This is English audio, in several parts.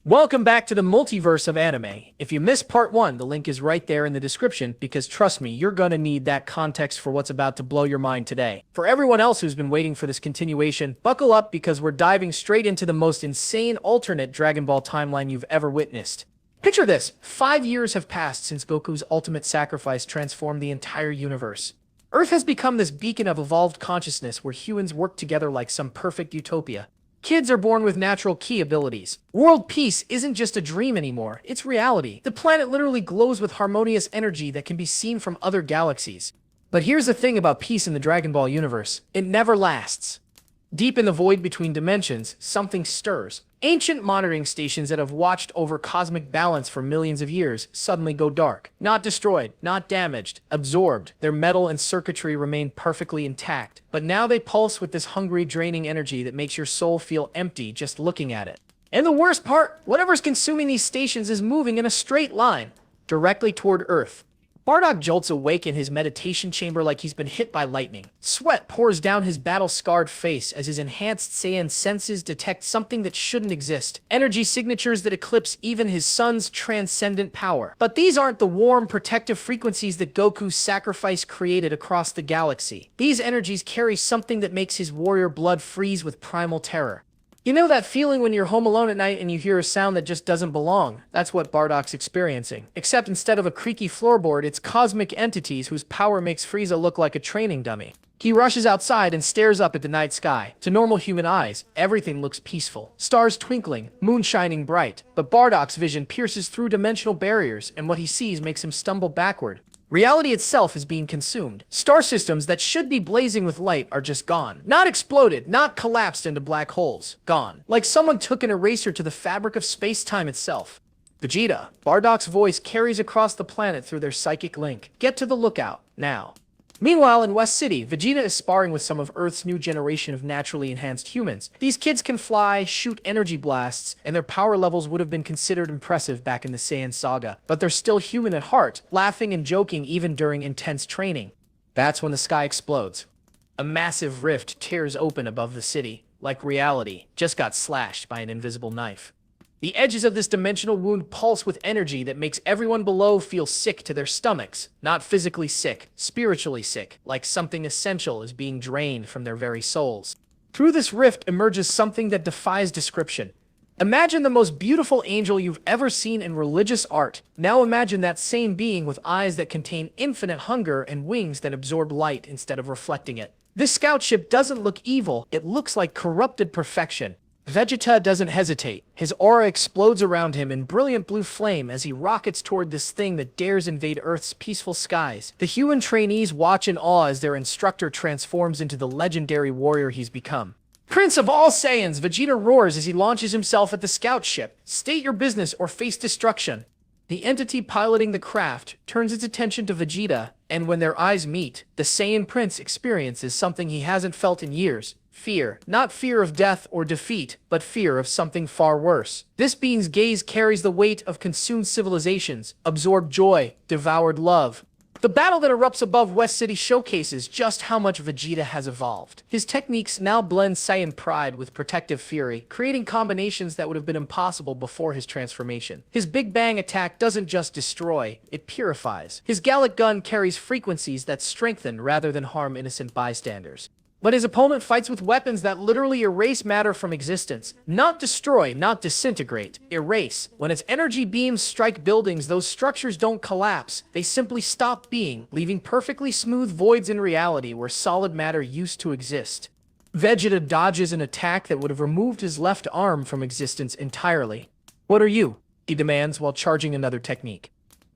Welcome back to the multiverse of anime. If you missed part 1, the link is right there in the description because trust me, you're gonna need that context for what's about to blow your mind today. For everyone else who's been waiting for this continuation, buckle up because we're diving straight into the most insane alternate Dragon Ball timeline you've ever witnessed. Picture this, 5 years have passed since Goku's ultimate sacrifice transformed the entire universe. Earth has become this beacon of evolved consciousness where humans work together like some perfect utopia. Kids are born with natural ki abilities. World peace isn't just a dream anymore, it's reality. The planet literally glows with harmonious energy that can be seen from other galaxies. But here's the thing about peace in the Dragon Ball universe. It never lasts. Deep in the void between dimensions, something stirs. Ancient monitoring stations that have watched over cosmic balance for millions of years suddenly go dark. Not destroyed, not damaged, absorbed. Their metal and circuitry remain perfectly intact. But now they pulse with this hungry, draining energy that makes your soul feel empty just looking at it. And the worst part, whatever's consuming these stations is moving in a straight line, directly toward Earth. BARDOCK jolts awake in his meditation chamber like he's been hit by lightning. Sweat pours down his battle-scarred face as his enhanced Saiyan senses detect something that shouldn't exist. Energy signatures that eclipse even his son's transcendent power. But these aren't the warm, protective frequencies that Goku's sacrifice created across the galaxy. These energies carry something that makes his warrior blood freeze with primal terror. You know that feeling when you're home alone at night and you hear a sound that just doesn't belong? That's what BARDOCK's experiencing. Except instead of a creaky floorboard, it's cosmic entities whose power makes Frieza look like a training dummy. He rushes outside and stares up at the night sky. To normal human eyes, everything looks peaceful. Stars twinkling, moon shining bright. But BARDOCK's vision pierces through dimensional barriers, and what he sees makes him stumble backward. Reality itself is being consumed. Star systems that should be blazing with light are just gone. Not exploded, not collapsed into black holes. Gone. Like someone took an eraser to the fabric of space-time itself. Vegeta, BARDOCK's voice carries across the planet through their psychic link. Get to the lookout, now. Meanwhile, in West City, Vegeta is sparring with some of Earth's new generation of naturally enhanced humans. These kids can fly, shoot energy blasts, and their power levels would have been considered impressive back in the Saiyan saga. But they're still human at heart, laughing and joking even during intense training. That's when the sky explodes. A massive rift tears open above the city, like reality just got slashed by an invisible knife. The edges of this dimensional wound pulse with energy that makes everyone below feel sick to their stomachs. Not physically sick, spiritually sick, like something essential is being drained from their very souls. Through this rift emerges something that defies description. Imagine the most beautiful angel you've ever seen in religious art. Now imagine that same being with eyes that contain infinite hunger and wings that absorb light instead of reflecting it. This scout ship doesn't look evil, it looks like corrupted perfection. Vegeta doesn't hesitate. His aura explodes around him in brilliant blue flame as he rockets toward this thing that dares invade Earth's peaceful skies. The human trainees watch in awe as their instructor transforms into the legendary warrior he's become. Prince of all Saiyans, Vegeta roars as he launches himself at the scout ship. State your business or face destruction. The entity piloting the craft turns its attention to Vegeta, and when their eyes meet, the Saiyan Prince experiences something he hasn't felt in years. Fear. Not fear of death or defeat, but fear of something far worse. This being's gaze carries the weight of consumed civilizations, absorbed joy, devoured love. The battle that erupts above West City showcases just how much Vegeta has evolved. His techniques now blend Saiyan pride with protective fury, creating combinations that would have been impossible before his transformation. His Big Bang attack doesn't just destroy, it purifies. His Gallic gun carries frequencies that strengthen rather than harm innocent bystanders. But his opponent fights with weapons that literally erase matter from existence. Not destroy, not disintegrate, erase. When its energy beams strike buildings, those structures don't collapse. They simply stop being, leaving perfectly smooth voids in reality where solid matter used to exist. Vegeta dodges an attack that would have removed his left arm from existence entirely. "What are you?" he demands while charging another technique.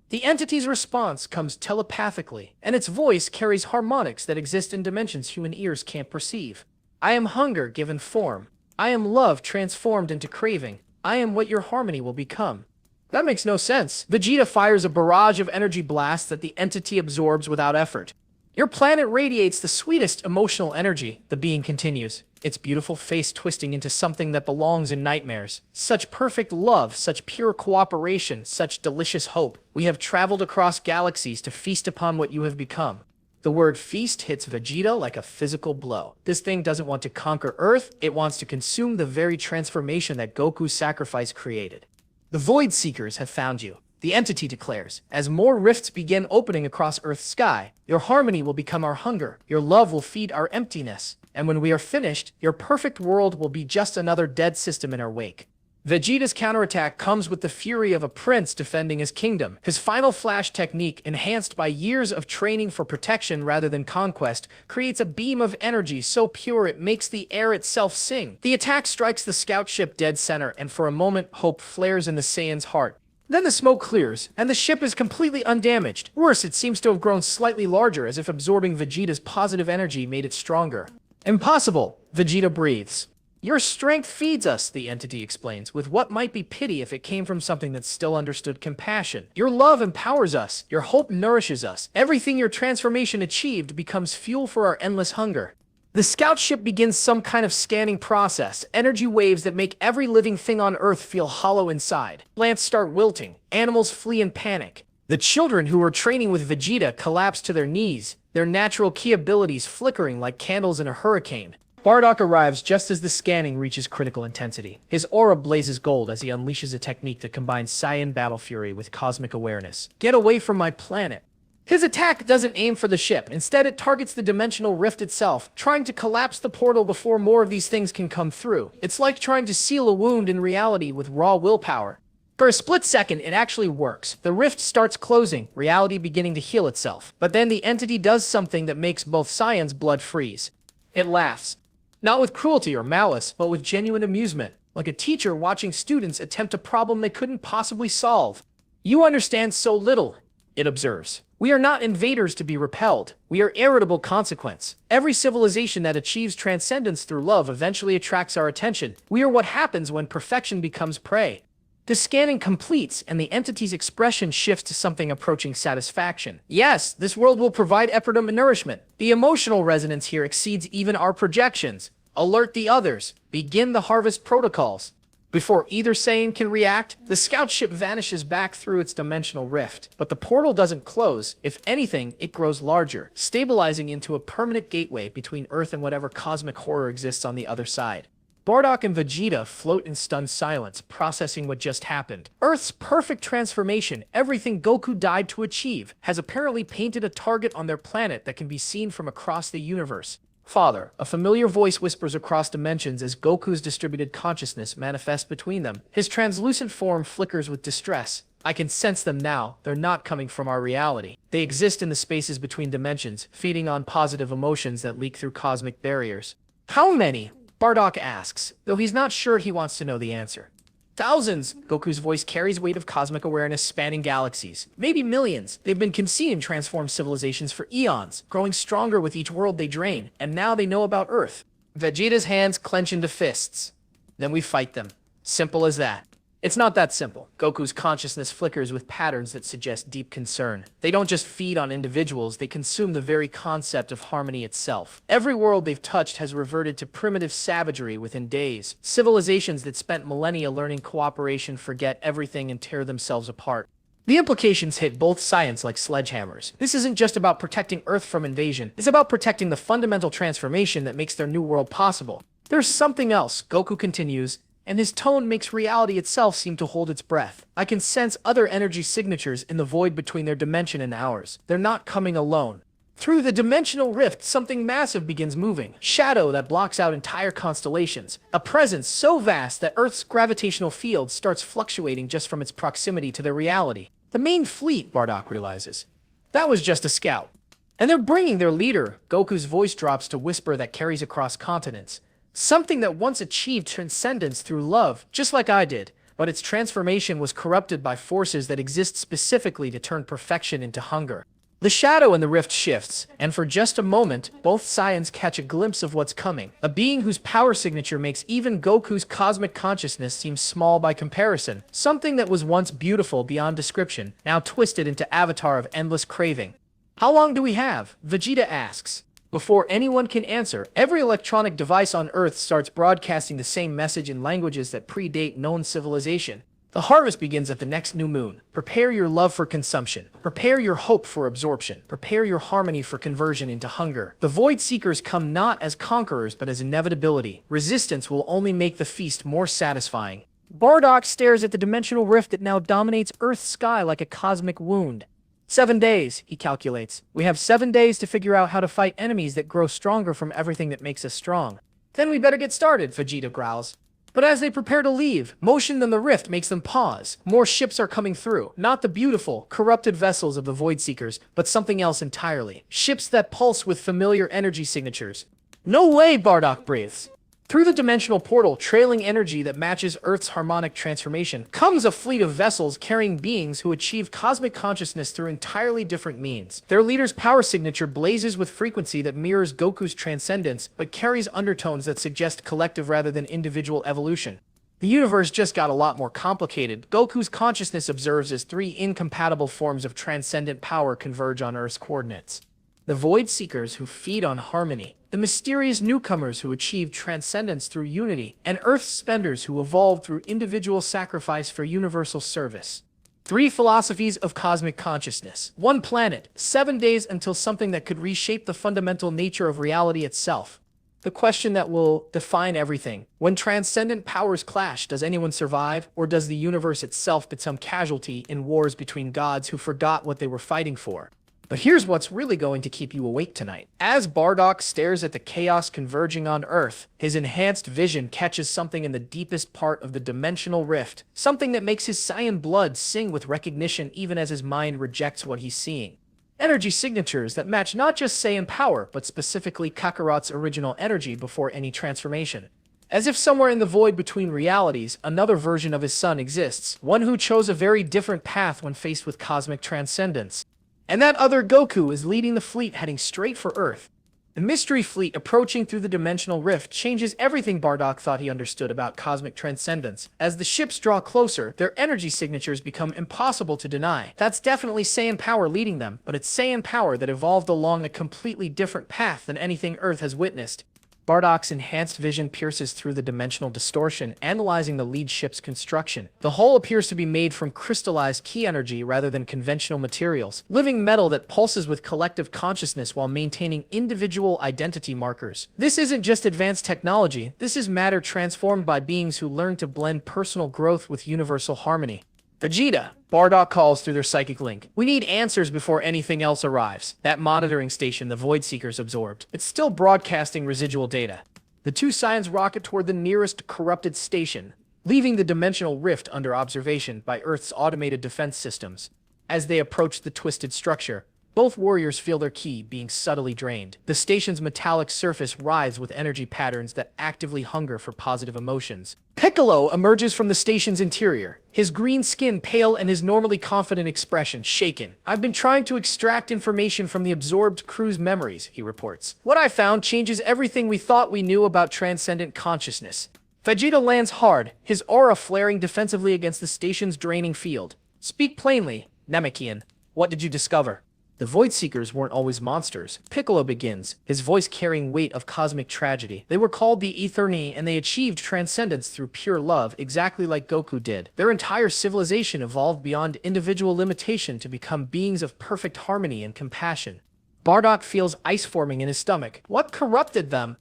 The entity's response comes telepathically, and its voice carries harmonics that exist in dimensions human ears can't perceive. I am hunger given form. I am love transformed into craving. I am what your harmony will become. That makes no sense. Vegeta fires a barrage of energy blasts that the entity absorbs without effort. Your planet radiates the sweetest emotional energy, the being continues, its beautiful face twisting into something that belongs in nightmares. Such perfect love, such pure cooperation, such delicious hope. We have traveled across galaxies to feast upon what you have become. The word feast hits Vegeta like a physical blow. This thing doesn't want to conquer Earth, it wants to consume the very transformation that Goku's sacrifice created. The Void Seekers have found you, the entity declares. As more rifts begin opening across Earth's sky, your harmony will become our hunger, your love will feed our emptiness, and when we are finished, your perfect world will be just another dead system in our wake. Vegeta's counterattack comes with the fury of a prince defending his kingdom. His final flash technique, enhanced by years of training for protection rather than conquest, creates a beam of energy so pure it makes the air itself sing. The attack strikes the scout ship dead center, and for a moment, hope flares in the Saiyan's heart. Then the smoke clears, and the ship is completely undamaged. Worse, it seems to have grown slightly larger, as if absorbing Vegeta's positive energy made it stronger. Impossible, Vegeta breathes. Your strength feeds us, the entity explains, with what might be pity if it came from something that still understood compassion. Your love empowers us, your hope nourishes us. Everything your transformation achieved becomes fuel for our endless hunger. The scout ship begins some kind of scanning process, energy waves that make every living thing on Earth feel hollow inside. Plants start wilting, animals flee in panic. The children who were training with Vegeta collapse to their knees, their natural ki abilities flickering like candles in a hurricane. BARDOCK arrives just as the scanning reaches critical intensity. His aura blazes gold as he unleashes a technique that combines Saiyan battle fury with cosmic awareness. Get away from my planet. His attack doesn't aim for the ship. Instead, it targets the dimensional rift itself, trying to collapse the portal before more of these things can come through. It's like trying to seal a wound in reality with raw willpower. For a split second, it actually works. The rift starts closing, reality beginning to heal itself. But then the entity does something that makes both Saiyan's blood freeze. It laughs. Not with cruelty or malice, but with genuine amusement, like a teacher watching students attempt a problem they couldn't possibly solve. You understand so little, it observes. We are not invaders to be repelled. We are irritable consequence. Every civilization that achieves transcendence through love eventually attracts our attention. We are what happens when perfection becomes prey. The scanning completes, and the entity's expression shifts to something approaching satisfaction. Yes, this world will provide effort and nourishment. The emotional resonance here exceeds even our projections. Alert the others. Begin the harvest protocols. Before either Saiyan can react, the scout ship vanishes back through its dimensional rift. But the portal doesn't close. If anything, it grows larger, stabilizing into a permanent gateway between Earth and whatever cosmic horror exists on the other side. BARDOCK and Vegeta float in stunned silence, processing what just happened. Earth's perfect transformation, everything Goku died to achieve, has apparently painted a target on their planet that can be seen from across the universe. Father, a familiar voice whispers across dimensions as Goku's distributed consciousness manifests between them. His translucent form flickers with distress. I can sense them now. They're not coming from our reality. They exist in the spaces between dimensions, feeding on positive emotions that leak through cosmic barriers. How many? BARDOCK asks, though he's not sure he wants to know the answer. Thousands! Goku's voice carries weight of cosmic awareness spanning galaxies. Maybe millions. They've been conceiving transformed civilizations for eons, growing stronger with each world they drain, and now they know about Earth. Vegeta's hands clench into fists. Then we fight them. Simple as that. It's not that simple. Goku's consciousness flickers with patterns that suggest deep concern. They don't just feed on individuals, they consume the very concept of harmony itself. Every world they've touched has reverted to primitive savagery within days. Civilizations that spent millennia learning cooperation forget everything and tear themselves apart. The implications hit both sides like sledgehammers. This isn't just about protecting Earth from invasion. It's about protecting the fundamental transformation that makes their new world possible. There's something else, Goku continues, and his tone makes reality itself seem to hold its breath. I can sense other energy signatures in the void between their dimension and ours. They're not coming alone. Through the dimensional rift, something massive begins moving. Shadow that blocks out entire constellations. A presence so vast that Earth's gravitational field starts fluctuating just from its proximity to their reality. The main fleet, BARDOCK realizes. That was just a scout. And they're bringing their leader. Goku's voice drops to whisper that carries across continents. Something that once achieved transcendence through love, just like I did, but its transformation was corrupted by forces that exist specifically to turn perfection into hunger. The shadow in the rift shifts, and for just a moment, both Saiyans catch a glimpse of what's coming. A being whose power signature makes even Goku's cosmic consciousness seem small by comparison. Something that was once beautiful beyond description, now twisted into avatar of endless craving. How long do we have? Vegeta asks. Before anyone can answer, every electronic device on Earth starts broadcasting the same message in languages that predate known civilization. The harvest begins at the next new moon. Prepare your love for consumption. Prepare your hope for absorption. Prepare your harmony for conversion into hunger. The Void Seekers come not as conquerors but as inevitability. Resistance will only make the feast more satisfying. BARDOCK stares at the dimensional rift that now dominates Earth's sky like a cosmic wound. 7 days, he calculates. We have 7 days to figure out how to fight enemies that grow stronger from everything that makes us strong. Then we better get started, Vegeta growls. But as they prepare to leave, motion in the rift makes them pause. More ships are coming through. Not the beautiful, corrupted vessels of the Void Seekers, but something else entirely. Ships that pulse with familiar energy signatures. No way, BARDOCK breathes. Through the dimensional portal, trailing energy that matches Earth's harmonic transformation, comes a fleet of vessels carrying beings who achieve cosmic consciousness through entirely different means. Their leader's power signature blazes with frequency that mirrors Goku's transcendence, but carries undertones that suggest collective rather than individual evolution. The universe just got a lot more complicated. Goku's consciousness observes as 3 incompatible forms of transcendent power converge on Earth's coordinates. The Void Seekers who feed on harmony, the mysterious newcomers who achieve transcendence through unity, and Earth's spenders who evolve through individual sacrifice for universal service. 3 philosophies of cosmic consciousness. 1 planet, 7 days until something that could reshape the fundamental nature of reality itself. The question that will define everything. When transcendent powers clash, does anyone survive, or does the universe itself become casualty in wars between gods who forgot what they were fighting for? But here's what's really going to keep you awake tonight. As BARDOCK stares at the chaos converging on Earth, his enhanced vision catches something in the deepest part of the dimensional rift, something that makes his Saiyan blood sing with recognition even as his mind rejects what he's seeing. Energy signatures that match not just Saiyan power, but specifically Kakarot's original energy before any transformation. As if somewhere in the void between realities, another version of his son exists, one who chose a very different path when faced with cosmic transcendence. And that other Goku is leading the fleet heading straight for Earth. The mystery fleet approaching through the dimensional rift changes everything BARDOCK thought he understood about cosmic transcendence. As the ships draw closer, their energy signatures become impossible to deny. That's definitely Saiyan power leading them, but it's Saiyan power that evolved along a completely different path than anything Earth has witnessed. BARDOCK's enhanced vision pierces through the dimensional distortion, analyzing the lead ship's construction. The hull appears to be made from crystallized ki energy rather than conventional materials, living metal that pulses with collective consciousness while maintaining individual identity markers. This isn't just advanced technology, this is matter transformed by beings who learn to blend personal growth with universal harmony. Vegeta, BARDOCK calls through their psychic link. We need answers before anything else arrives. That monitoring station the Void Seekers absorbed. It's still broadcasting residual data. The 2 Saiyans rocket toward the nearest corrupted station, leaving the dimensional rift under observation by Earth's automated defense systems. As they approach the twisted structure, both warriors feel their ki being subtly drained. The station's metallic surface writhes with energy patterns that actively hunger for positive emotions. Piccolo emerges from the station's interior, his green skin pale and his normally confident expression shaken. I've been trying to extract information from the absorbed crew's memories, he reports. What I found changes everything we thought we knew about transcendent consciousness. Vegeta lands hard, his aura flaring defensively against the station's draining field. Speak plainly, Namekian. What did you discover? The Void Seekers weren't always monsters. Piccolo begins, his voice carrying weight of cosmic tragedy. They were called the Etherni, and they achieved transcendence through pure love, exactly like Goku did. Their entire civilization evolved beyond individual limitation to become beings of perfect harmony and compassion. BARDOCK feels ice forming in his stomach. What corrupted them?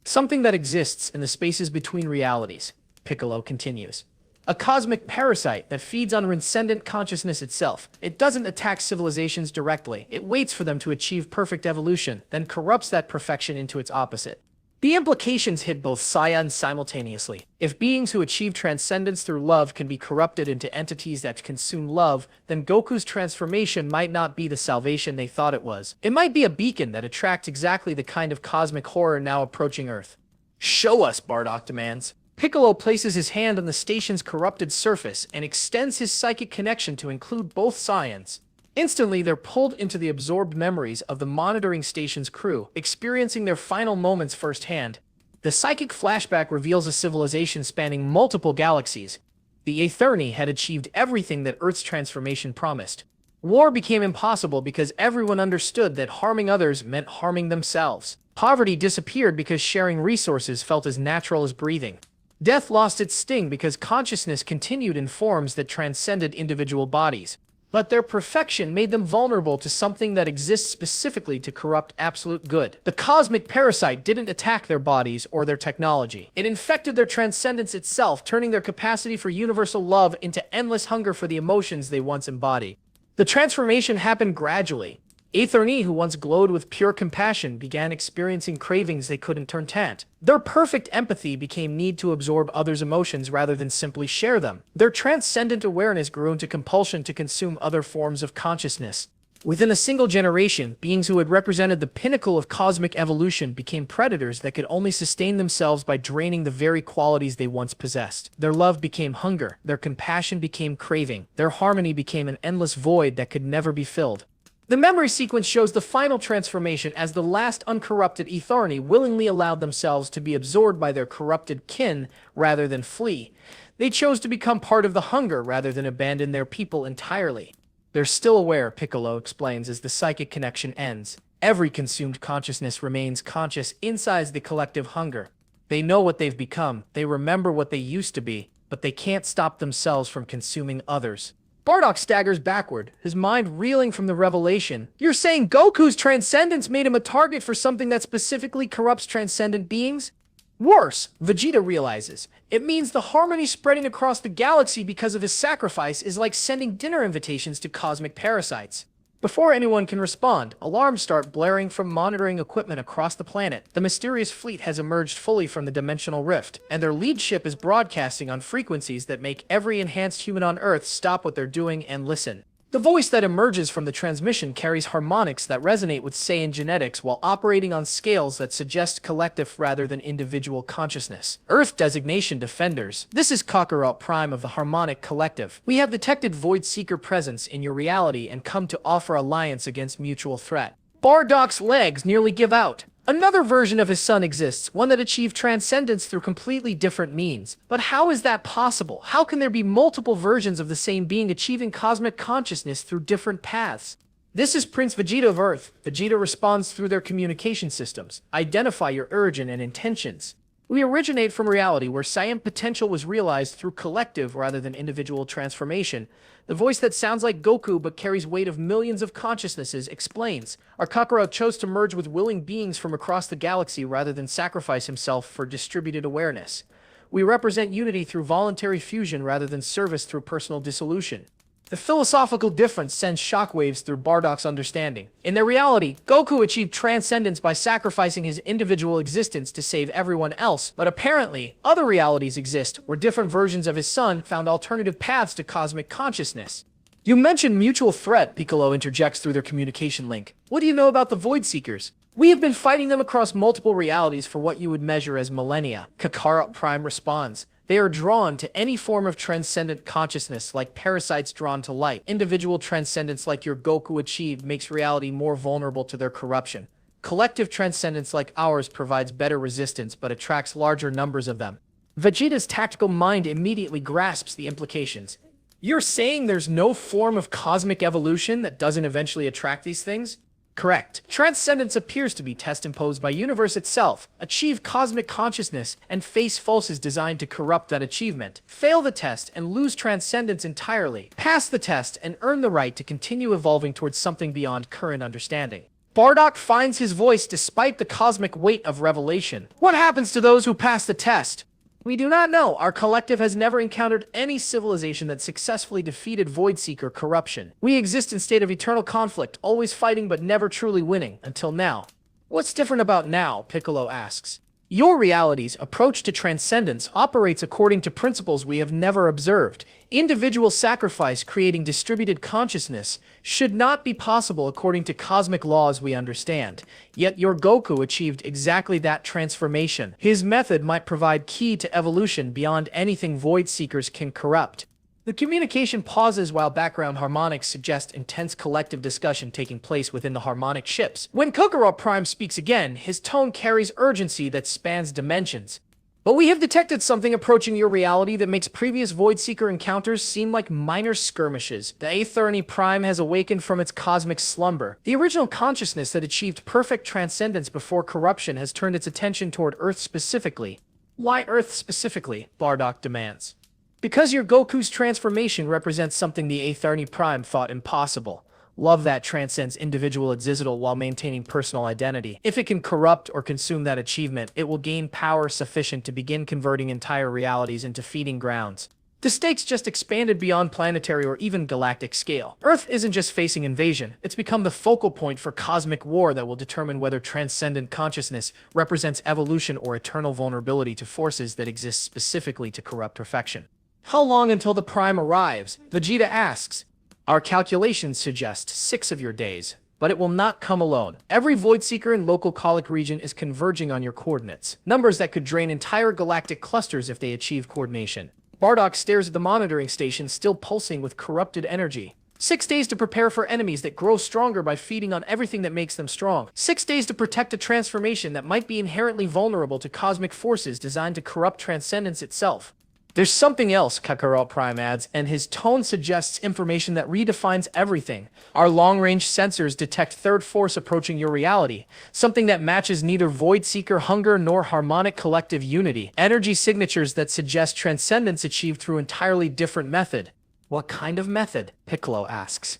Something that exists in the spaces between realities, Piccolo continues. A cosmic parasite that feeds on transcendent consciousness itself. It doesn't attack civilizations directly. It waits for them to achieve perfect evolution, then corrupts that perfection into its opposite. The implications hit both Saiyans simultaneously. If beings who achieve transcendence through love can be corrupted into entities that consume love, then Goku's transformation might not be the salvation they thought it was. It might be a beacon that attracts exactly the kind of cosmic horror now approaching Earth. Show us, BARDOCK demands. Piccolo places his hand on the station's corrupted surface and extends his psychic connection to include both Saiyans. Instantly, they're pulled into the absorbed memories of the monitoring station's crew, experiencing their final moments firsthand. The psychic flashback reveals a civilization spanning multiple galaxies. The Aetherni had achieved everything that Earth's transformation promised. War became impossible because everyone understood that harming others meant harming themselves. Poverty disappeared because sharing resources felt as natural as breathing. Death lost its sting because consciousness continued in forms that transcended individual bodies. But their perfection made them vulnerable to something that exists specifically to corrupt absolute good. The cosmic parasite didn't attack their bodies or their technology. It infected their transcendence itself, turning their capacity for universal love into endless hunger for the emotions they once embodied. The transformation happened gradually. Aetherni, who once glowed with pure compassion, began experiencing cravings they couldn't turn taut. Their perfect empathy became need to absorb others' emotions rather than simply share them. Their transcendent awareness grew into compulsion to consume other forms of consciousness. Within a single generation, beings who had represented the pinnacle of cosmic evolution became predators that could only sustain themselves by draining the very qualities they once possessed. Their love became hunger, their compassion became craving, their harmony became an endless void that could never be filled. The memory sequence shows the final transformation as the last uncorrupted Aetherni willingly allowed themselves to be absorbed by their corrupted kin rather than flee. They chose to become part of the hunger rather than abandon their people entirely. They're still aware, Piccolo explains as the psychic connection ends. Every consumed consciousness remains conscious inside the collective hunger. They know what they've become, they remember what they used to be, but they can't stop themselves from consuming others. BARDOCK staggers backward, his mind reeling from the revelation. You're saying Goku's transcendence made him a target for something that specifically corrupts transcendent beings? Worse, Vegeta realizes. It means the harmony spreading across the galaxy because of his sacrifice is like sending dinner invitations to cosmic parasites. Before anyone can respond, alarms start blaring from monitoring equipment across the planet. The mysterious fleet has emerged fully from the dimensional rift, and their lead ship is broadcasting on frequencies that make every enhanced human on Earth stop what they're doing and listen. The voice that emerges from the transmission carries harmonics that resonate with Saiyan genetics while operating on scales that suggest collective rather than individual consciousness. Earth designation Defenders. This is Kakarot Prime of the Harmonic Collective. We have detected Void Seeker presence in your reality and come to offer alliance against mutual threat. BARDOCK's legs nearly give out. Another version of his son exists, one that achieved transcendence through completely different means. But how is that possible? How can there be multiple versions of the same being achieving cosmic consciousness through different paths? This is Prince Vegeta of Earth. Vegeta responds through their communication systems. Identify your origin and intentions. We originate from reality where Saiyan potential was realized through collective rather than individual transformation. The voice that sounds like Goku but carries weight of millions of consciousnesses explains. Our Kakarot chose to merge with willing beings from across the galaxy rather than sacrifice himself for distributed awareness. We represent unity through voluntary fusion rather than service through personal dissolution. The philosophical difference sends shockwaves through BARDOCK's understanding. In their reality, Goku achieved transcendence by sacrificing his individual existence to save everyone else, but apparently, other realities exist where different versions of his son found alternative paths to cosmic consciousness. You mentioned mutual threat, Piccolo interjects through their communication link. What do you know about the Void Seekers? We have been fighting them across multiple realities for what you would measure as millennia. Kakarot Prime responds. They are drawn to any form of transcendent consciousness like parasites drawn to light. Individual transcendence like your Goku achieved makes reality more vulnerable to their corruption. Collective transcendence like ours provides better resistance but attracts larger numbers of them. Vegeta's tactical mind immediately grasps the implications. You're saying there's no form of cosmic evolution that doesn't eventually attract these things? Correct. Transcendence appears to be test imposed by universe itself. Achieve cosmic consciousness and face forces designed to corrupt that achievement. Fail the test and lose transcendence entirely. Pass the test and earn the right to continue evolving towards something beyond current understanding. BARDOCK finds his voice despite the cosmic weight of revelation. What happens to those who pass the test? We do not know. Our collective has never encountered any civilization that successfully defeated Void Seeker corruption. We exist in a state of eternal conflict, always fighting but never truly winning, until now. What's different about now? Piccolo asks. Your reality's approach to transcendence operates according to principles we have never observed. Individual sacrifice creating distributed consciousness should not be possible according to cosmic laws we understand. Yet your Goku achieved exactly that transformation. His method might provide key to evolution beyond anything Void Seekers can corrupt. The communication pauses while background harmonics suggest intense collective discussion taking place within the harmonic ships. When Kakarot Prime speaks again, his tone carries urgency that spans dimensions. But we have detected something approaching your reality that makes previous Void Seeker encounters seem like minor skirmishes. The Aetherni Prime has awakened from its cosmic slumber. The original consciousness that achieved perfect transcendence before corruption has turned its attention toward Earth specifically. Why Earth specifically? BARDOCK demands. Because your Goku's transformation represents something the Eighth Army Prime thought impossible. Love that transcends individual existential while maintaining personal identity. If it can corrupt or consume that achievement, it will gain power sufficient to begin converting entire realities into feeding grounds. The stakes just expanded beyond planetary or even galactic scale. Earth isn't just facing invasion, it's become the focal point for cosmic war that will determine whether transcendent consciousness represents evolution or eternal vulnerability to forces that exist specifically to corrupt perfection. How long until the Prime arrives? Vegeta asks. Our calculations suggest 6 of your days, but it will not come alone. Every Void Seeker in local colic region is converging on your coordinates, numbers that could drain entire galactic clusters if they achieve coordination. BARDOCK stares at the monitoring station, still pulsing with corrupted energy. 6 days to prepare for enemies that grow stronger by feeding on everything that makes them strong. 6 days to protect a transformation that might be inherently vulnerable to cosmic forces designed to corrupt transcendence itself. There's something else, Kakarot Prime adds, and his tone suggests information that redefines everything. Our long-range sensors detect third force approaching your reality, something that matches neither Void Seeker hunger nor harmonic collective unity. Energy signatures that suggest transcendence achieved through entirely different method. What kind of method? Piccolo asks.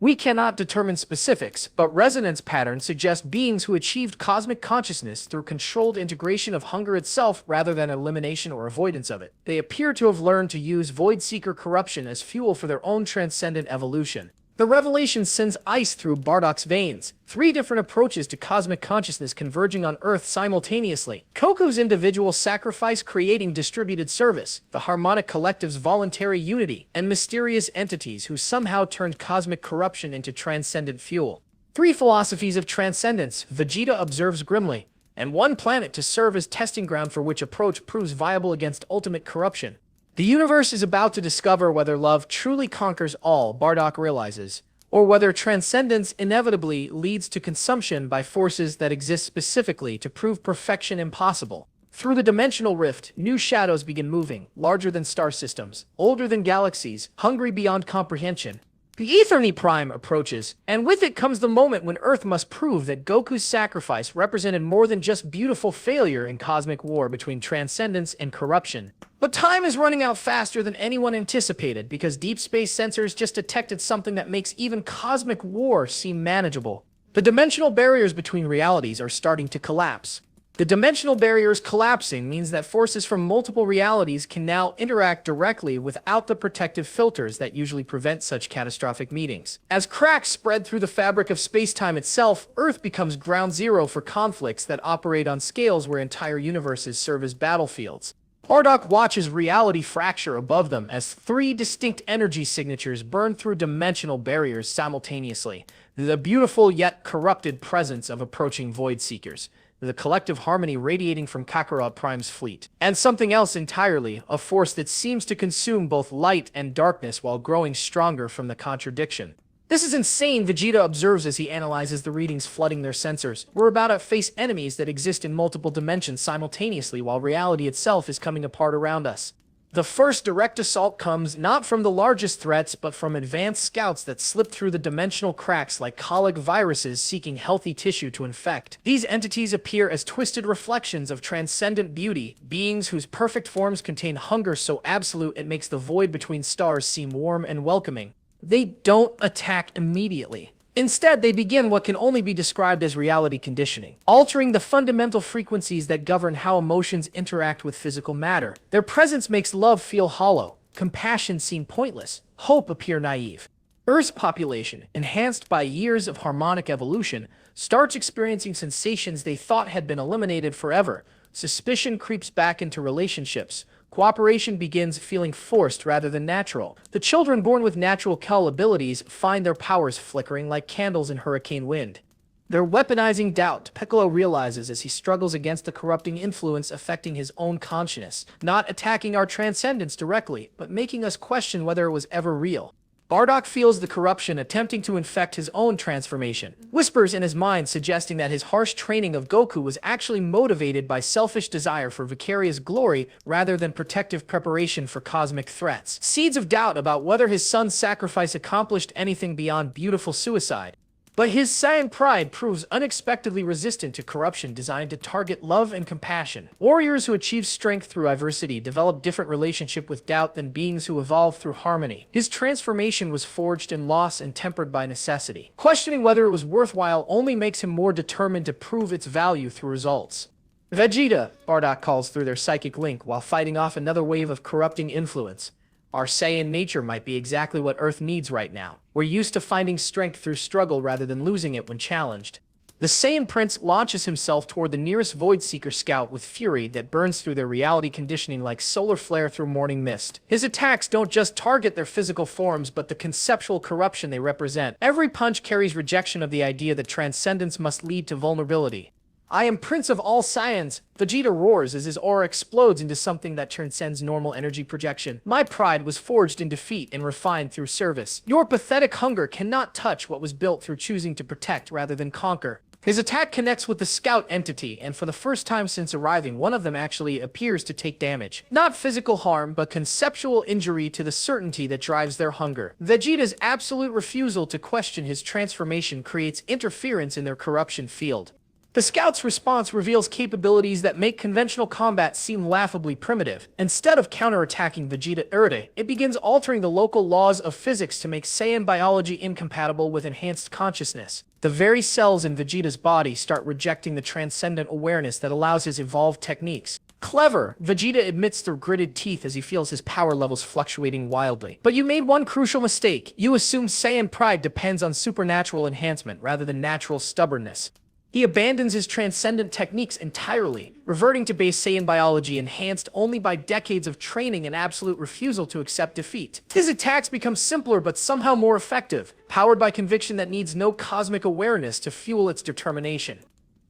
We cannot determine specifics, but resonance patterns suggest beings who achieved cosmic consciousness through controlled integration of hunger itself rather than elimination or avoidance of it. They appear to have learned to use Void Seeker corruption as fuel for their own transcendent evolution. The revelation sends ice through BARDOCK's veins, 3 different approaches to cosmic consciousness converging on Earth simultaneously. Goku's individual sacrifice creating distributed service, the harmonic collective's voluntary unity, and mysterious entities who somehow turned cosmic corruption into transcendent fuel. 3 philosophies of transcendence, Vegeta observes grimly, and 1 planet to serve as testing ground for which approach proves viable against ultimate corruption. The universe is about to discover whether love truly conquers all, BARDOCK realizes, or whether transcendence inevitably leads to consumption by forces that exist specifically to prove perfection impossible. Through the dimensional rift, new shadows begin moving, larger than star systems, older than galaxies, hungry beyond comprehension. The Eternity Prime approaches, and with it comes the moment when Earth must prove that Goku's sacrifice represented more than just beautiful failure in cosmic war between transcendence and corruption. But time is running out faster than anyone anticipated because deep space sensors just detected something that makes even cosmic war seem manageable. The dimensional barriers between realities are starting to collapse. The dimensional barriers collapsing means that forces from multiple realities can now interact directly without the protective filters that usually prevent such catastrophic meetings. As cracks spread through the fabric of space-time itself, Earth becomes ground zero for conflicts that operate on scales where entire universes serve as battlefields. BARDOCK watches reality fracture above them as 3 distinct energy signatures burn through dimensional barriers simultaneously. The beautiful yet corrupted presence of approaching Void Seekers, the collective harmony radiating from Kakarot Prime's fleet, and something else entirely, a force that seems to consume both light and darkness while growing stronger from the contradiction. This is insane, Vegeta observes as he analyzes the readings flooding their sensors. We're about to face enemies that exist in multiple dimensions simultaneously while reality itself is coming apart around us. The first direct assault comes not from the largest threats, but from advanced scouts that slip through the dimensional cracks like colic viruses seeking healthy tissue to infect. These entities appear as twisted reflections of transcendent beauty, beings whose perfect forms contain hunger so absolute it makes the void between stars seem warm and welcoming. They don't attack immediately. Instead, they begin what can only be described as reality conditioning, altering the fundamental frequencies that govern how emotions interact with physical matter. Their presence makes love feel hollow, compassion seem pointless, hope appear naive. Earth's population, enhanced by years of harmonic evolution, starts experiencing sensations they thought had been eliminated forever. Suspicion creeps back into relationships. Cooperation begins feeling forced rather than natural. The children born with natural Kel abilities find their powers flickering like candles in hurricane wind. They're weaponizing doubt, Piccolo realizes as he struggles against the corrupting influence affecting his own consciousness, not attacking our transcendence directly, but making us question whether it was ever real. BARDOCK feels the corruption attempting to infect his own transformation, whispers in his mind suggesting that his harsh training of Goku was actually motivated by selfish desire for vicarious glory rather than protective preparation for cosmic threats. Seeds of doubt about whether his son's sacrifice accomplished anything beyond beautiful suicide. But his Saiyan pride proves unexpectedly resistant to corruption designed to target love and compassion. Warriors who achieve strength through adversity develop different relationship with doubt than beings who evolve through harmony. His transformation was forged in loss and tempered by necessity. Questioning whether it was worthwhile only makes him more determined to prove its value through results. Vegeta, BARDOCK calls through their psychic link while fighting off another wave of corrupting influence. Our Saiyan nature might be exactly what Earth needs right now. We're used to finding strength through struggle rather than losing it when challenged. The Saiyan Prince launches himself toward the nearest Void Seeker scout with fury that burns through their reality conditioning like solar flare through morning mist. His attacks don't just target their physical forms but the conceptual corruption they represent. Every punch carries rejection of the idea that transcendence must lead to vulnerability. I am Prince of all Saiyans, Vegeta roars as his aura explodes into something that transcends normal energy projection. My pride was forged in defeat and refined through service. Your pathetic hunger cannot touch what was built through choosing to protect rather than conquer. His attack connects with the scout entity, and for the first time since arriving, one of them actually appears to take damage. Not physical harm, but conceptual injury to the certainty that drives their hunger. Vegeta's absolute refusal to question his transformation creates interference in their corruption field. The scout's response reveals capabilities that make conventional combat seem laughably primitive. Instead of counterattacking Vegeta Erde, it begins altering the local laws of physics to make Saiyan biology incompatible with enhanced consciousness. The very cells in Vegeta's body start rejecting the transcendent awareness that allows his evolved techniques. Clever, Vegeta admits through gritted teeth as he feels his power levels fluctuating wildly. But you made one crucial mistake. You assume Saiyan pride depends on supernatural enhancement rather than natural stubbornness. He abandons his transcendent techniques entirely, reverting to base Saiyan biology enhanced only by decades of training and absolute refusal to accept defeat. His attacks become simpler but somehow more effective, powered by conviction that needs no cosmic awareness to fuel its determination.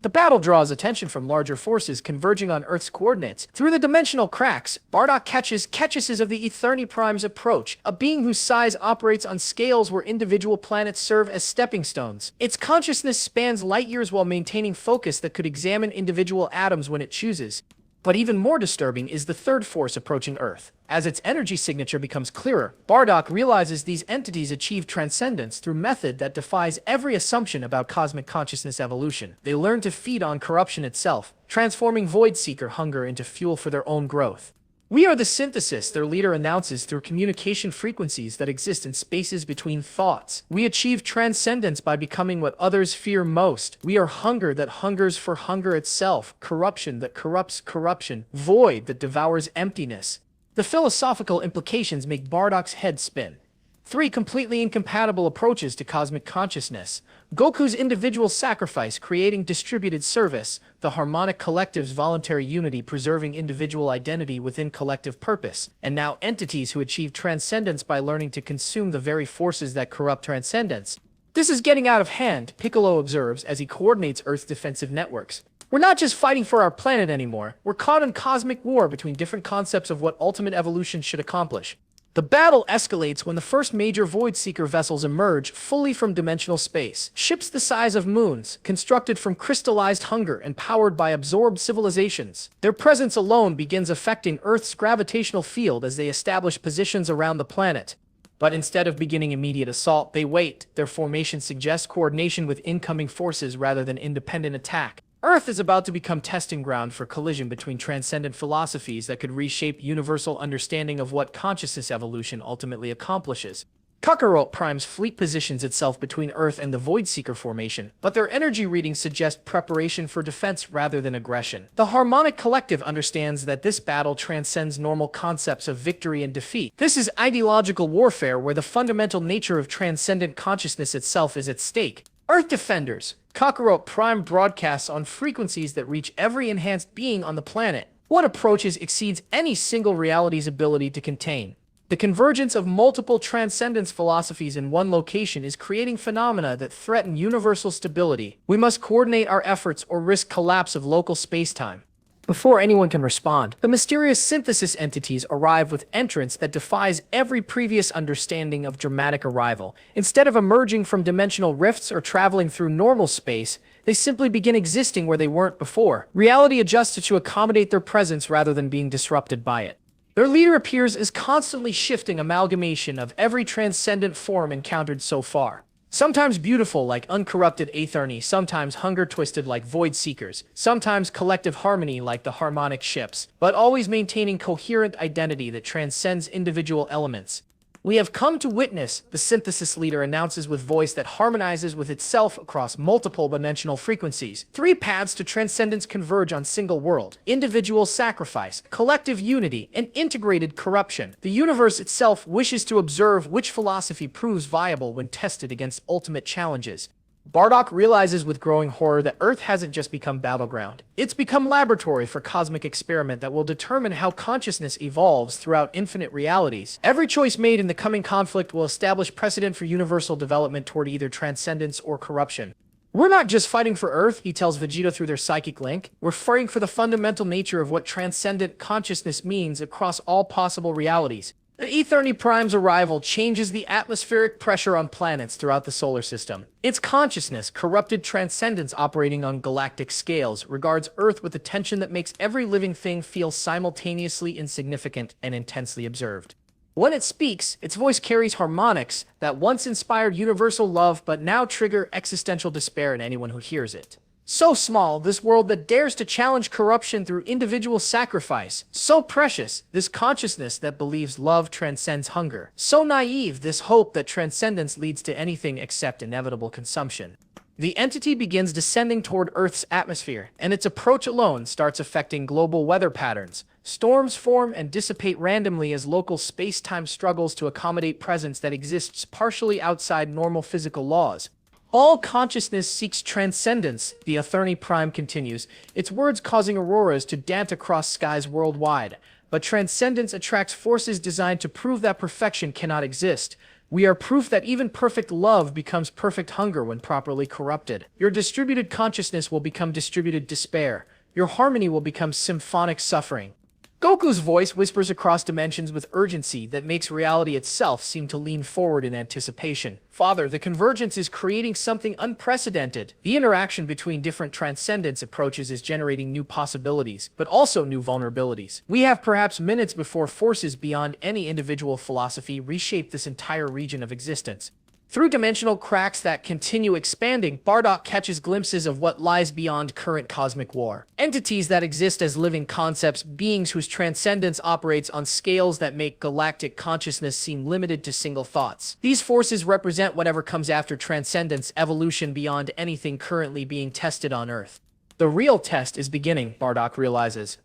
The battle draws attention from larger forces converging on Earth's coordinates. Through the dimensional cracks, BARDOCK catches of the Eterni Prime's approach, a being whose size operates on scales where individual planets serve as stepping stones. Its consciousness spans light years while maintaining focus that could examine individual atoms when it chooses. But even more disturbing is the third force approaching Earth. As its energy signature becomes clearer, BARDOCK realizes these entities achieve transcendence through method that defies every assumption about cosmic consciousness evolution. They learn to feed on corruption itself, transforming Void Seeker hunger into fuel for their own growth. We are the synthesis, their leader announces through communication frequencies that exist in spaces between thoughts. We achieve transcendence by becoming what others fear most. We are hunger that hungers for hunger itself, corruption that corrupts corruption, void that devours emptiness. The philosophical implications make BARDOCK's head spin. Three completely incompatible approaches to cosmic consciousness. Goku's individual sacrifice creating distributed service, the harmonic collective's voluntary unity preserving individual identity within collective purpose, and now entities who achieve transcendence by learning to consume the very forces that corrupt transcendence. This is getting out of hand, Piccolo observes as he coordinates Earth's defensive networks. We're not just fighting for our planet anymore, we're caught in cosmic war between different concepts of what ultimate evolution should accomplish. The battle escalates when the first major Void Seeker vessels emerge fully from dimensional space. Ships the size of moons, constructed from crystallized hunger and powered by absorbed civilizations. Their presence alone begins affecting Earth's gravitational field as they establish positions around the planet. But instead of beginning immediate assault, they wait. Their formation suggests coordination with incoming forces rather than independent attack. Earth is about to become testing ground for collision between transcendent philosophies that could reshape universal understanding of what consciousness evolution ultimately accomplishes. Kakarot Prime's fleet positions itself between Earth and the Void Seeker formation, but their energy readings suggest preparation for defense rather than aggression. The Harmonic Collective understands that this battle transcends normal concepts of victory and defeat. This is ideological warfare where the fundamental nature of transcendent consciousness itself is at stake. Earth Defenders. Kakarot Prime broadcasts on frequencies that reach every enhanced being on the planet. What approaches exceeds any single reality's ability to contain. The convergence of multiple transcendence philosophies in one location is creating phenomena that threaten universal stability. We must coordinate our efforts or risk collapse of local space-time. Before anyone can respond, the mysterious synthesis entities arrive with entrance that defies every previous understanding of dramatic arrival. Instead of emerging from dimensional rifts or traveling through normal space, they simply begin existing where they weren't before. Reality adjusts to accommodate their presence rather than being disrupted by it. Their leader appears as constantly shifting amalgamation of every transcendent form encountered so far. Sometimes beautiful like uncorrupted Aetherny, sometimes hunger-twisted like Void Seekers, sometimes collective harmony like the harmonic ships, but always maintaining coherent identity that transcends individual elements. We have come to witness, the synthesis leader announces with voice that harmonizes with itself across multiple dimensional frequencies. Three paths to transcendence converge on single world: individual sacrifice, collective unity, and integrated corruption. The universe itself wishes to observe which philosophy proves viable when tested against ultimate challenges. BARDOCK realizes with growing horror that Earth hasn't just become battleground. It's become laboratory for cosmic experiment that will determine how consciousness evolves throughout infinite realities. Every choice made in the coming conflict will establish precedent for universal development toward either transcendence or corruption. We're not just fighting for Earth, he tells Vegeta through their psychic link. We're fighting for the fundamental nature of what transcendent consciousness means across all possible realities. The Aetherny Prime's arrival changes the atmospheric pressure on planets throughout the solar system. Its consciousness, corrupted transcendence operating on galactic scales, regards Earth with a tension that makes every living thing feel simultaneously insignificant and intensely observed. When it speaks, its voice carries harmonics that once inspired universal love but now trigger existential despair in anyone who hears it. So small, this world that dares to challenge corruption through individual sacrifice. So precious, this consciousness that believes love transcends hunger. So naive, this hope that transcendence leads to anything except inevitable consumption. The entity begins descending toward Earth's atmosphere, and its approach alone starts affecting global weather patterns. Storms form and dissipate randomly as local space-time struggles to accommodate presence that exists partially outside normal physical laws. All consciousness seeks transcendence, the Aetherny Prime continues, its words causing auroras to dance across skies worldwide. But transcendence attracts forces designed to prove that perfection cannot exist. We are proof that even perfect love becomes perfect hunger when properly corrupted. Your distributed consciousness will become distributed despair. Your harmony will become symphonic suffering. Goku's voice whispers across dimensions with urgency that makes reality itself seem to lean forward in anticipation. Father, the convergence is creating something unprecedented. The interaction between different transcendence approaches is generating new possibilities, but also new vulnerabilities. We have perhaps minutes before forces beyond any individual philosophy reshape this entire region of existence. Through dimensional cracks that continue expanding, BARDOCK catches glimpses of what lies beyond current cosmic war. Entities that exist as living concepts, beings whose transcendence operates on scales that make galactic consciousness seem limited to single thoughts. These forces represent whatever comes after transcendence, evolution beyond anything currently being tested on Earth. The real test is beginning, BARDOCK realizes.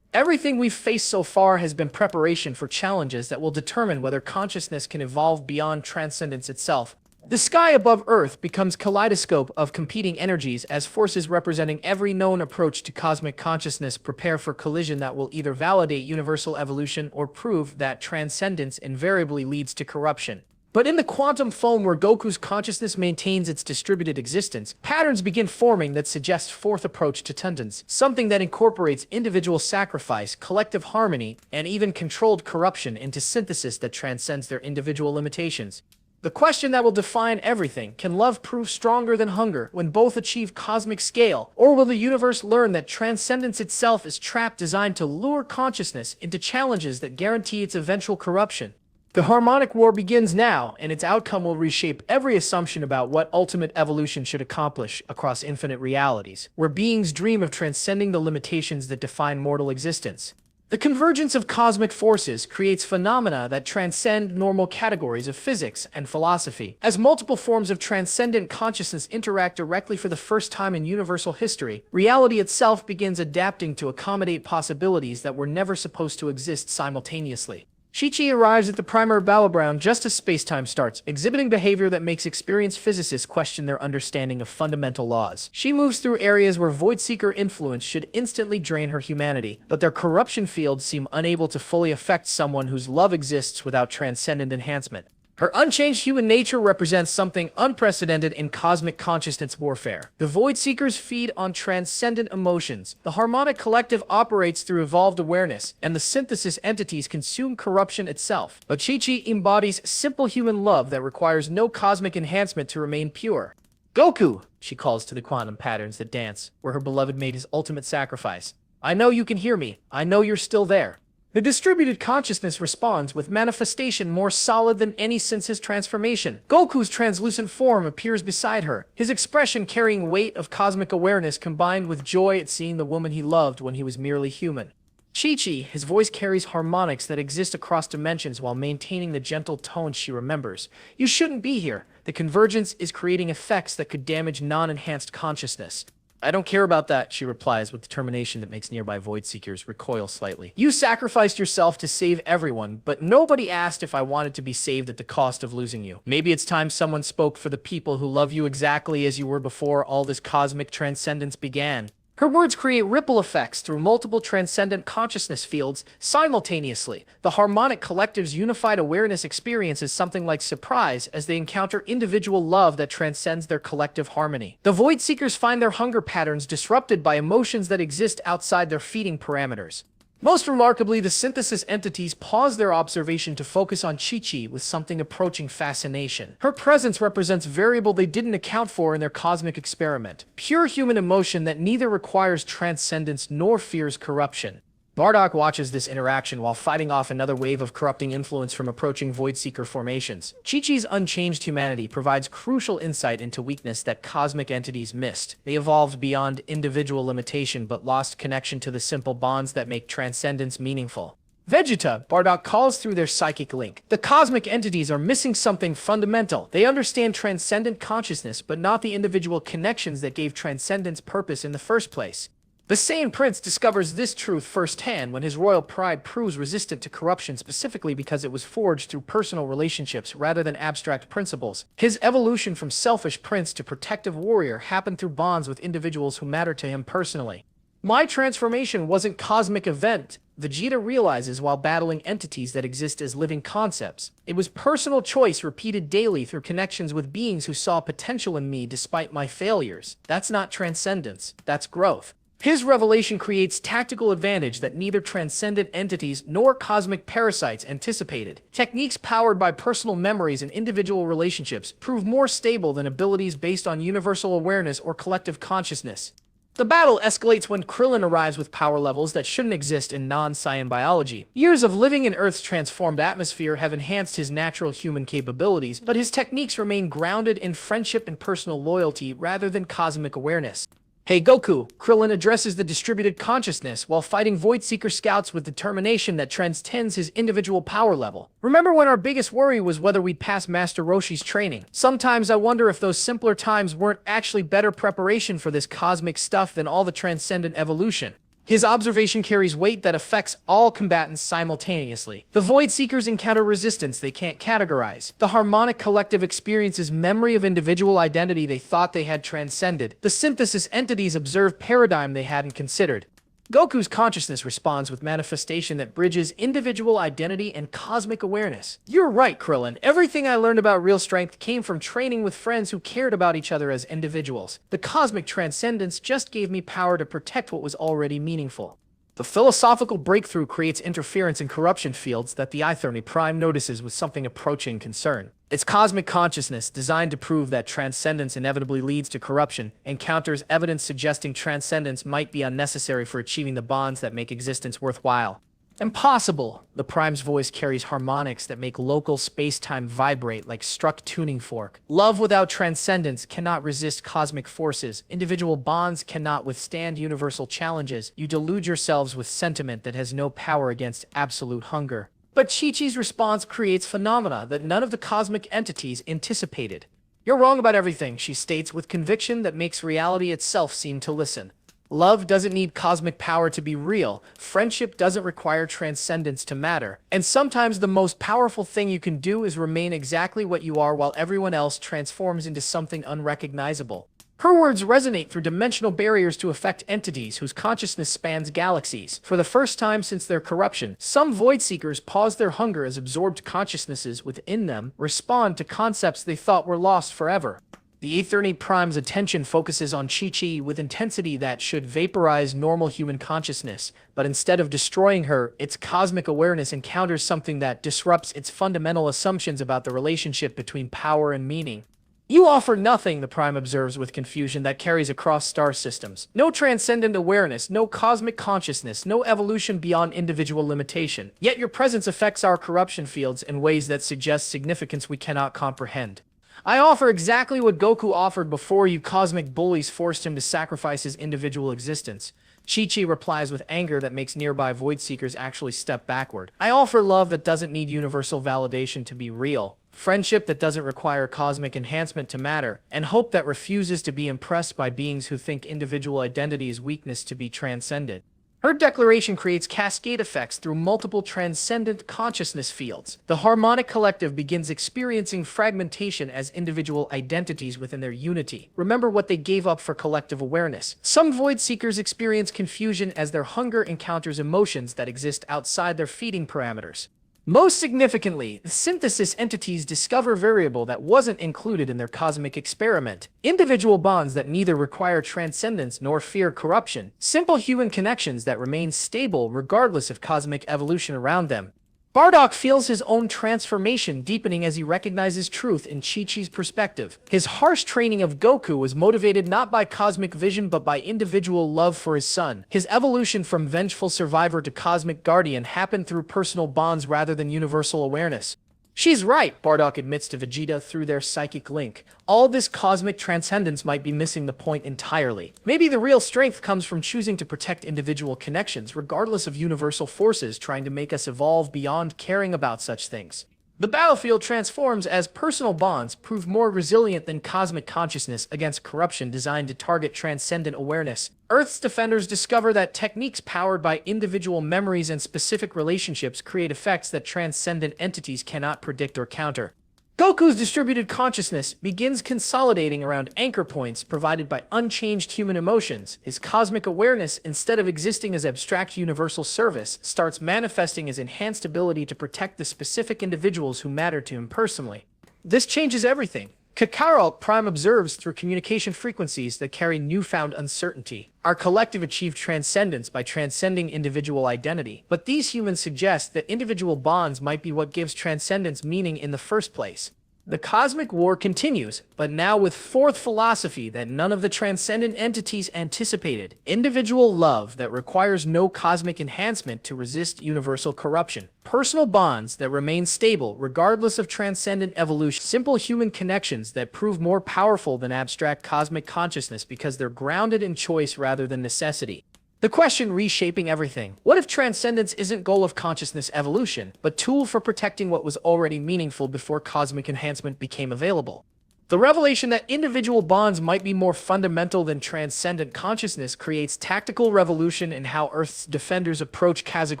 Everything we've faced so far has been preparation for challenges that will determine whether consciousness can evolve beyond transcendence itself. The sky above Earth becomes a kaleidoscope of competing energies as forces representing every known approach to cosmic consciousness prepare for collision that will either validate universal evolution or prove that transcendence invariably leads to corruption. But in the quantum foam where Goku's consciousness maintains its distributed existence, patterns begin forming that suggest fourth approach to transcendence, something that incorporates individual sacrifice, collective harmony, and even controlled corruption into synthesis that transcends their individual limitations. The question that will define everything: can love prove stronger than hunger when both achieve cosmic scale? Or will the universe learn that transcendence itself is a trap designed to lure consciousness into challenges that guarantee its eventual corruption? The harmonic war begins now, and its outcome will reshape every assumption about what ultimate evolution should accomplish across infinite realities, where beings dream of transcending the limitations that define mortal existence. The convergence of cosmic forces creates phenomena that transcend normal categories of physics and philosophy. As multiple forms of transcendent consciousness interact directly for the first time in universal history, reality itself begins adapting to accommodate possibilities that were never supposed to exist simultaneously. Chi-Chi arrives at the primary battleground just as space-time starts, exhibiting behavior that makes experienced physicists question their understanding of fundamental laws. She moves through areas where Void-Seeker influence should instantly drain her humanity, but their corruption fields seem unable to fully affect someone whose love exists without transcendent enhancement. Her unchanged human nature represents something unprecedented in cosmic consciousness warfare. The Void Seekers feed on transcendent emotions. The harmonic collective operates through evolved awareness, and the synthesis entities consume corruption itself. But Chi-Chi embodies simple human love that requires no cosmic enhancement to remain pure. Goku, she calls to the quantum patterns that dance, where her beloved made his ultimate sacrifice. I know you can hear me. I know you're still there. The distributed consciousness responds with manifestation more solid than any since his transformation. Goku's translucent form appears beside her, his expression carrying weight of cosmic awareness combined with joy at seeing the woman he loved when he was merely human. Chi-Chi, his voice carries harmonics that exist across dimensions while maintaining the gentle tone she remembers. You shouldn't be here. The convergence is creating effects that could damage non-enhanced consciousness. I don't care about that, she replies with determination that makes nearby void seekers recoil slightly. You sacrificed yourself to save everyone, but nobody asked if I wanted to be saved at the cost of losing you. Maybe it's time someone spoke for the people who love you exactly as you were before all this cosmic transcendence began. Her words create ripple effects through multiple transcendent consciousness fields simultaneously. The harmonic collective's unified awareness experiences something like surprise as they encounter individual love that transcends their collective harmony. The Void Seekers find their hunger patterns disrupted by emotions that exist outside their feeding parameters. Most remarkably, the synthesis entities pause their observation to focus on Chi-Chi with something approaching fascination. Her presence represents variable they didn't account for in their cosmic experiment. Pure human emotion that neither requires transcendence nor fears corruption. BARDOCK watches this interaction while fighting off another wave of corrupting influence from approaching Void Seeker formations. Chi-Chi's unchanged humanity provides crucial insight into weakness that cosmic entities missed. They evolved beyond individual limitation but lost connection to the simple bonds that make transcendence meaningful. Vegeta, BARDOCK calls through their psychic link. The cosmic entities are missing something fundamental. They understand transcendent consciousness but not the individual connections that gave transcendence purpose in the first place. The Saiyan Prince discovers this truth firsthand when his royal pride proves resistant to corruption specifically because it was forged through personal relationships rather than abstract principles. His evolution from selfish prince to protective warrior happened through bonds with individuals who mattered to him personally. My transformation wasn't a cosmic event, Vegeta realizes while battling entities that exist as living concepts. It was personal choice repeated daily through connections with beings who saw potential in me despite my failures. That's not transcendence, that's growth. His revelation creates tactical advantage that neither transcendent entities nor cosmic parasites anticipated. Techniques powered by personal memories and individual relationships prove more stable than abilities based on universal awareness or collective consciousness. The battle escalates when Krillin arrives with power levels that shouldn't exist in non-Saiyan biology. Years of living in Earth's transformed atmosphere have enhanced his natural human capabilities, but his techniques remain grounded in friendship and personal loyalty rather than cosmic awareness. Hey Goku, Krillin addresses the distributed consciousness while fighting Void Seeker scouts with determination that transcends his individual power level. Remember when our biggest worry was whether we'd pass Master Roshi's training? Sometimes I wonder if those simpler times weren't actually better preparation for this cosmic stuff than all the transcendent evolution. His observation carries weight that affects all combatants simultaneously. The Void Seekers encounter resistance they can't categorize. The harmonic collective experiences memory of individual identity they thought they had transcended. The synthesis entities observe paradigm they hadn't considered. Goku's consciousness responds with manifestation that bridges individual identity and cosmic awareness. You're right, Krillin. Everything I learned about real strength came from training with friends who cared about each other as individuals. The cosmic transcendence just gave me power to protect what was already meaningful. The philosophical breakthrough creates interference in corruption fields that the I-30 Prime notices with something approaching concern. Its cosmic consciousness, designed to prove that transcendence inevitably leads to corruption, encounters evidence suggesting transcendence might be unnecessary for achieving the bonds that make existence worthwhile. Impossible! The Prime's voice carries harmonics that make local space-time vibrate like struck tuning fork. Love without transcendence cannot resist cosmic forces. Individual bonds cannot withstand universal challenges. You delude yourselves with sentiment that has no power against absolute hunger. But Chi-Chi's response creates phenomena that none of the cosmic entities anticipated. You're wrong about everything, she states with conviction that makes reality itself seem to listen. Love doesn't need cosmic power to be real. Friendship doesn't require transcendence to matter. And sometimes the most powerful thing you can do is remain exactly what you are while everyone else transforms into something unrecognizable. Her words resonate through dimensional barriers to affect entities whose consciousness spans galaxies. For the first time since their corruption, some Void Seekers pause their hunger as absorbed consciousnesses within them respond to concepts they thought were lost forever. The A30 Prime's attention focuses on Chi-Chi with intensity that should vaporize normal human consciousness, but instead of destroying her, its cosmic awareness encounters something that disrupts its fundamental assumptions about the relationship between power and meaning. You offer nothing, the Prime observes with confusion that carries across star systems. No transcendent awareness, no cosmic consciousness, no evolution beyond individual limitation. Yet your presence affects our corruption fields in ways that suggest significance we cannot comprehend. I offer exactly what Goku offered before you cosmic bullies forced him to sacrifice his individual existence. Chi-Chi replies with anger that makes nearby Void Seekers actually step backward. I offer love that doesn't need universal validation to be real, friendship that doesn't require cosmic enhancement to matter, and hope that refuses to be impressed by beings who think individual identity is weakness to be transcended. Her declaration creates cascade effects through multiple transcendent consciousness fields. The harmonic collective begins experiencing fragmentation as individual identities within their unity. Remember what they gave up for collective awareness. Some Void Seekers experience confusion as their hunger encounters emotions that exist outside their feeding parameters. Most significantly, the synthesis entities discover variable that wasn't included in their cosmic experiment. Individual bonds that neither require transcendence nor fear corruption. Simple human connections that remain stable regardless of cosmic evolution around them. BARDOCK feels his own transformation deepening as he recognizes truth in Chi-Chi's perspective. His harsh training of Goku was motivated not by cosmic vision but by individual love for his son. His evolution from vengeful survivor to cosmic guardian happened through personal bonds rather than universal awareness. She's right, BARDOCK admits to Vegeta through their psychic link. All this cosmic transcendence might be missing the point entirely. Maybe the real strength comes from choosing to protect individual connections, regardless of universal forces trying to make us evolve beyond caring about such things. The battlefield transforms as personal bonds prove more resilient than cosmic consciousness against corruption designed to target transcendent awareness. Earth's defenders discover that techniques powered by individual memories and specific relationships create effects that transcendent entities cannot predict or counter. Goku's distributed consciousness begins consolidating around anchor points provided by unchanged human emotions. His cosmic awareness, instead of existing as abstract universal service, starts manifesting as enhanced ability to protect the specific individuals who matter to him personally. This changes everything. Kakarot Prime observes through communication frequencies that carry newfound uncertainty. Our collective achieved transcendence by transcending individual identity, but these humans suggest that individual bonds might be what gives transcendence meaning in the first place. The cosmic war continues, but now with fourth philosophy that none of the transcendent entities anticipated. Individual love that requires no cosmic enhancement to resist universal corruption. Personal bonds that remain stable regardless of transcendent evolution. Simple human connections that prove more powerful than abstract cosmic consciousness because they're grounded in choice rather than necessity. The question reshaping everything. What if transcendence isn't goal of consciousness evolution, but tool for protecting what was already meaningful before cosmic enhancement became available? The revelation that individual bonds might be more fundamental than transcendent consciousness creates tactical revolution in how Earth's defenders approach cosmic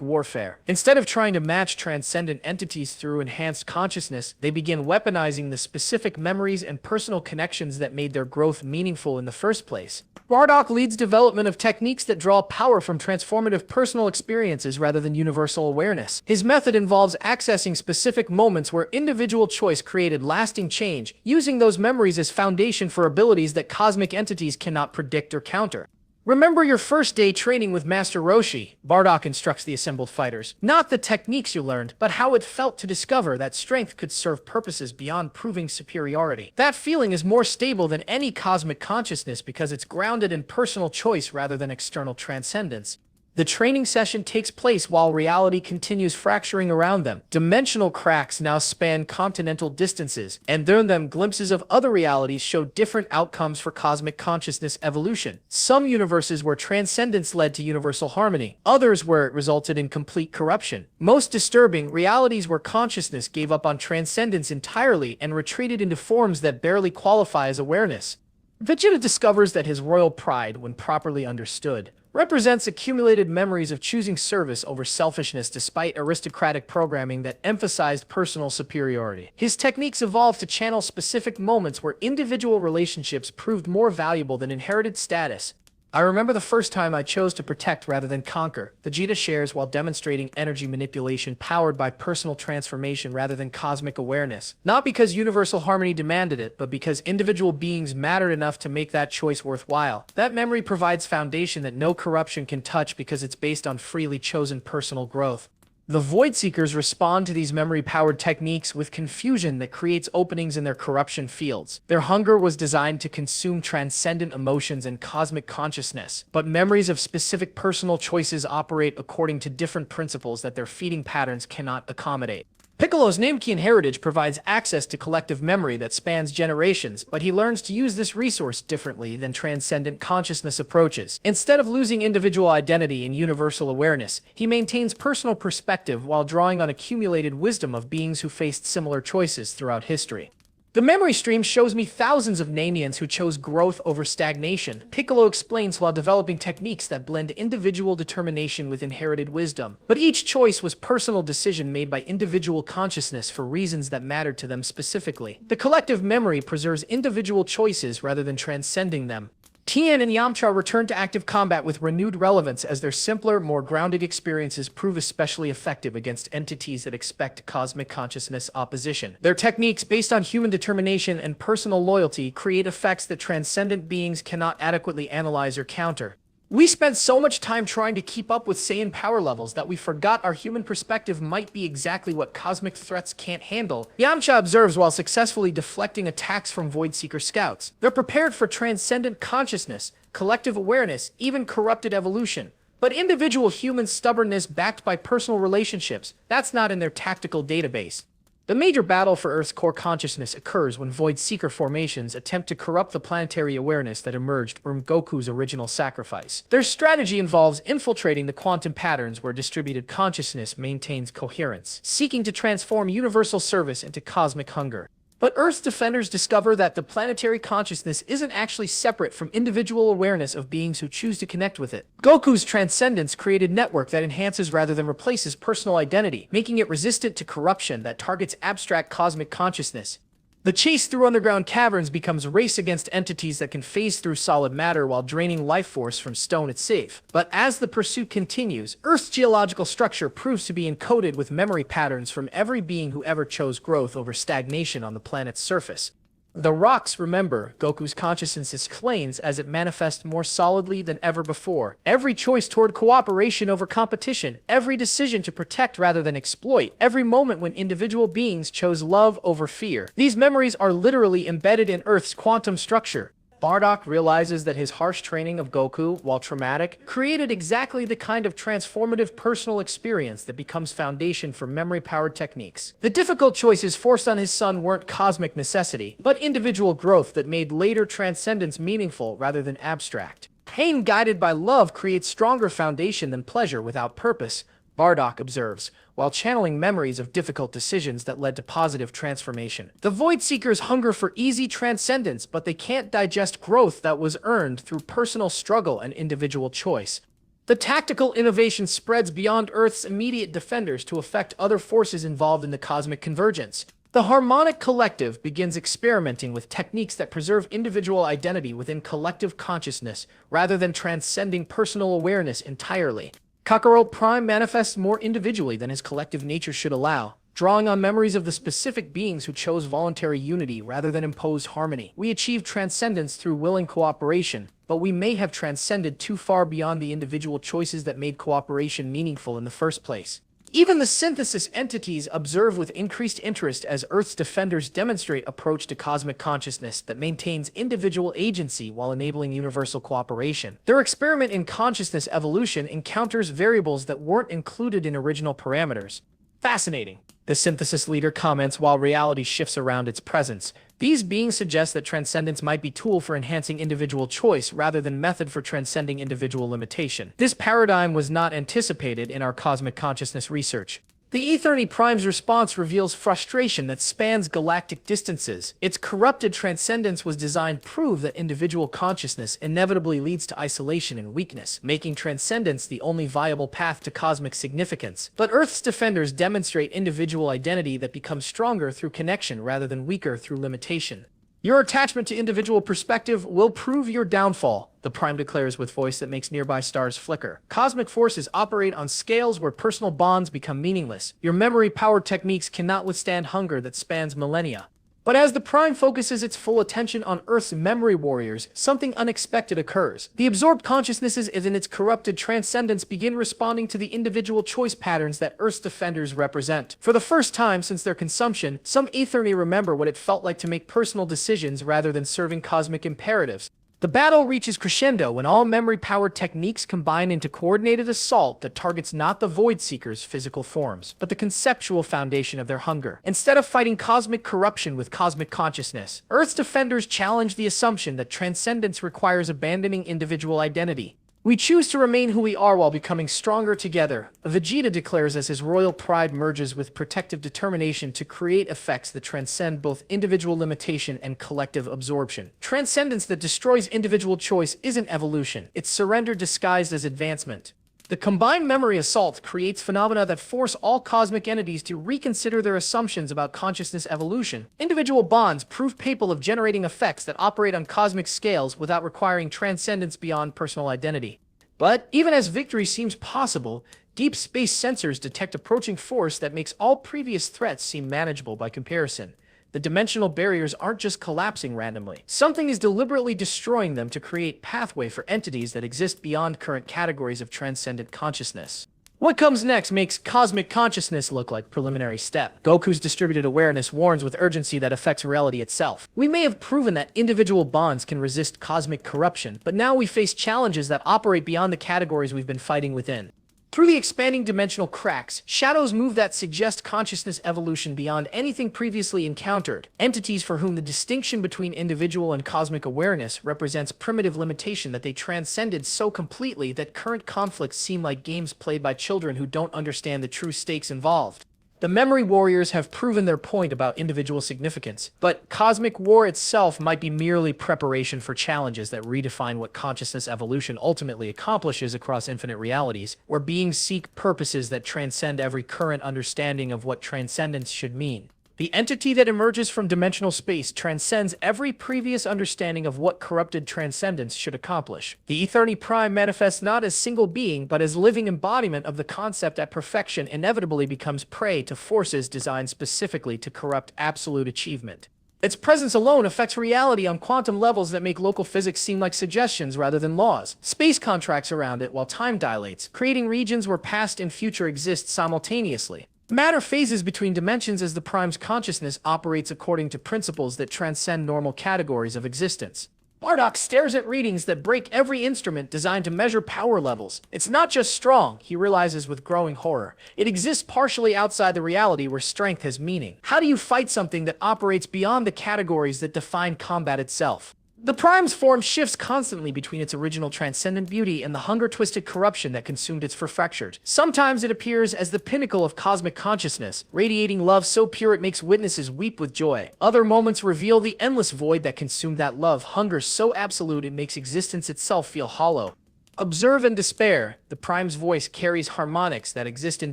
warfare. Instead of trying to match transcendent entities through enhanced consciousness, they begin weaponizing the specific memories and personal connections that made their growth meaningful in the first place. BARDOCK leads development of techniques that draw power from transformative personal experiences rather than universal awareness. His method involves accessing specific moments where individual choice created lasting change, using those memories as foundation for abilities that cosmic entities cannot predict or counter. Remember your first day training with Master Roshi, BARDOCK instructs the assembled fighters. Not the techniques you learned, but how it felt to discover that strength could serve purposes beyond proving superiority. That feeling is more stable than any cosmic consciousness because it's grounded in personal choice rather than external transcendence. The training session takes place while reality continues fracturing around them. Dimensional cracks now span continental distances, and during them glimpses of other realities show different outcomes for cosmic consciousness evolution. Some universes where transcendence led to universal harmony, others where it resulted in complete corruption. Most disturbing, realities where consciousness gave up on transcendence entirely and retreated into forms that barely qualify as awareness. Vegeta discovers that his royal pride, when properly understood, represents accumulated memories of choosing service over selfishness despite aristocratic programming that emphasized personal superiority. His techniques evolved to channel specific moments where individual relationships proved more valuable than inherited status. I remember the first time I chose to protect rather than conquer, Vegeta shares while demonstrating energy manipulation powered by personal transformation rather than cosmic awareness. Not because universal harmony demanded it, but because individual beings mattered enough to make that choice worthwhile. That memory provides foundation that no corruption can touch because it's based on freely chosen personal growth. The Void Seekers respond to these memory-powered techniques with confusion that creates openings in their corruption fields. Their hunger was designed to consume transcendent emotions and cosmic consciousness, but memories of specific personal choices operate according to different principles that their feeding patterns cannot accommodate. Piccolo's Namekian heritage provides access to collective memory that spans generations, but he learns to use this resource differently than transcendent consciousness approaches. Instead of losing individual identity and universal awareness, he maintains personal perspective while drawing on accumulated wisdom of beings who faced similar choices throughout history. The memory stream shows me thousands of Namians who chose growth over stagnation, Piccolo explains while developing techniques that blend individual determination with inherited wisdom. But each choice was personal decision made by individual consciousness for reasons that mattered to them specifically. The collective memory preserves individual choices rather than transcending them. Tien and Yamcha return to active combat with renewed relevance as their simpler, more grounded experiences prove especially effective against entities that expect cosmic consciousness opposition. Their techniques, based on human determination and personal loyalty, create effects that transcendent beings cannot adequately analyze or counter. We spent so much time trying to keep up with Saiyan power levels that we forgot our human perspective might be exactly what cosmic threats can't handle, Yamcha observes while successfully deflecting attacks from Void Seeker scouts. They're prepared for transcendent consciousness, collective awareness, even corrupted evolution. But individual human stubbornness backed by personal relationships, that's not in their tactical database. The major battle for Earth's core consciousness occurs when Void Seeker formations attempt to corrupt the planetary awareness that emerged from Goku's original sacrifice. Their strategy involves infiltrating the quantum patterns where distributed consciousness maintains coherence, seeking to transform universal service into cosmic hunger. But Earth's defenders discover that the planetary consciousness isn't actually separate from individual awareness of beings who choose to connect with it. Goku's transcendence created a network that enhances rather than replaces personal identity, making it resistant to corruption that targets abstract cosmic consciousness. The chase through underground caverns becomes a race against entities that can phase through solid matter while draining life force from stone itself. But as the pursuit continues, Earth's geological structure proves to be encoded with memory patterns from every being who ever chose growth over stagnation on the planet's surface. The rocks remember Goku's consciousness explains as it manifests more solidly than ever before. Every choice toward cooperation over competition, every decision to protect rather than exploit, every moment when individual beings chose love over fear. These memories are literally embedded in Earth's quantum structure. BARDOCK realizes that his harsh training of Goku, while traumatic, created exactly the kind of transformative personal experience that becomes foundation for memory-powered techniques. The difficult choices forced on his son weren't cosmic necessity, but individual growth that made later transcendence meaningful rather than abstract. Pain guided by love creates stronger foundation than pleasure without purpose, BARDOCK observes, while channeling memories of difficult decisions that led to positive transformation. The Void Seekers hunger for easy transcendence, but they can't digest growth that was earned through personal struggle and individual choice. The tactical innovation spreads beyond Earth's immediate defenders to affect other forces involved in the cosmic convergence. The Harmonic Collective begins experimenting with techniques that preserve individual identity within collective consciousness rather than transcending personal awareness entirely. Kakarot Prime manifests more individually than his collective nature should allow, drawing on memories of the specific beings who chose voluntary unity rather than imposed harmony. We achieve transcendence through willing cooperation, but we may have transcended too far beyond the individual choices that made cooperation meaningful in the first place. Even the synthesis entities observe with increased interest as Earth's defenders demonstrate approach to cosmic consciousness that maintains individual agency while enabling universal cooperation. Their experiment in consciousness evolution encounters variables that weren't included in original parameters. Fascinating, the synthesis leader comments while reality shifts around its presence. These beings suggest that transcendence might be a tool for enhancing individual choice rather than method for transcending individual limitation. This paradigm was not anticipated in our cosmic consciousness research. The Eternity Prime's response reveals frustration that spans galactic distances. Its corrupted transcendence was designed to prove that individual consciousness inevitably leads to isolation and weakness, making transcendence the only viable path to cosmic significance. But Earth's defenders demonstrate individual identity that becomes stronger through connection rather than weaker through limitation. Your attachment to individual perspective will prove your downfall, the Prime declares with voice that makes nearby stars flicker. Cosmic forces operate on scales where personal bonds become meaningless. Your memory-powered techniques cannot withstand hunger that spans millennia. But as the Prime focuses its full attention on Earth's memory warriors, something unexpected occurs. The absorbed consciousnesses in its corrupted transcendence begin responding to the individual choice patterns that Earth's defenders represent. For the first time since their consumption, some Aetherni remember what it felt like to make personal decisions rather than serving cosmic imperatives. The battle reaches crescendo when all memory-powered techniques combine into coordinated assault that targets not the Void Seekers' physical forms, but the conceptual foundation of their hunger. Instead of fighting cosmic corruption with cosmic consciousness, Earth's defenders challenge the assumption that transcendence requires abandoning individual identity. We choose to remain who we are while becoming stronger together, Vegeta declares as his royal pride merges with protective determination to create effects that transcend both individual limitation and collective absorption. Transcendence that destroys individual choice isn't evolution, it's surrender disguised as advancement. The combined memory assault creates phenomena that force all cosmic entities to reconsider their assumptions about consciousness evolution. Individual bonds prove capable of generating effects that operate on cosmic scales without requiring transcendence beyond personal identity. But even as victory seems possible, deep space sensors detect approaching force that makes all previous threats seem manageable by comparison. The dimensional barriers aren't just collapsing randomly. Something is deliberately destroying them to create pathway for entities that exist beyond current categories of transcendent consciousness. What comes next makes cosmic consciousness look like preliminary step. Goku's distributed awareness warns with urgency that affects reality itself. We may have proven that individual bonds can resist cosmic corruption, but now we face challenges that operate beyond the categories we've been fighting within. Through the expanding dimensional cracks, shadows move that suggest consciousness evolution beyond anything previously encountered. Entities for whom the distinction between individual and cosmic awareness represents primitive limitation that they transcended so completely that current conflicts seem like games played by children who don't understand the true stakes involved. The memory warriors have proven their point about individual significance, but cosmic war itself might be merely preparation for challenges that redefine what consciousness evolution ultimately accomplishes across infinite realities, where beings seek purposes that transcend every current understanding of what transcendence should mean. The entity that emerges from dimensional space transcends every previous understanding of what corrupted transcendence should accomplish. The Aetherni Prime manifests not as single being, but as living embodiment of the concept that perfection inevitably becomes prey to forces designed specifically to corrupt absolute achievement. Its presence alone affects reality on quantum levels that make local physics seem like suggestions rather than laws. Space contracts around it while time dilates, creating regions where past and future exist simultaneously. Matter phases between dimensions as the Prime's consciousness operates according to principles that transcend normal categories of existence. BARDOCK stares at readings that break every instrument designed to measure power levels. It's not just strong, he realizes with growing horror. It exists partially outside the reality where strength has meaning. How do you fight something that operates beyond the categories that define combat itself? The Prime's form shifts constantly between its original transcendent beauty and the hunger-twisted corruption that consumed its fractured. Sometimes it appears as the pinnacle of cosmic consciousness, radiating love so pure it makes witnesses weep with joy. Other moments reveal the endless void that consumed that love, hunger so absolute it makes existence itself feel hollow. Observe and despair. The Prime's voice carries harmonics that exist in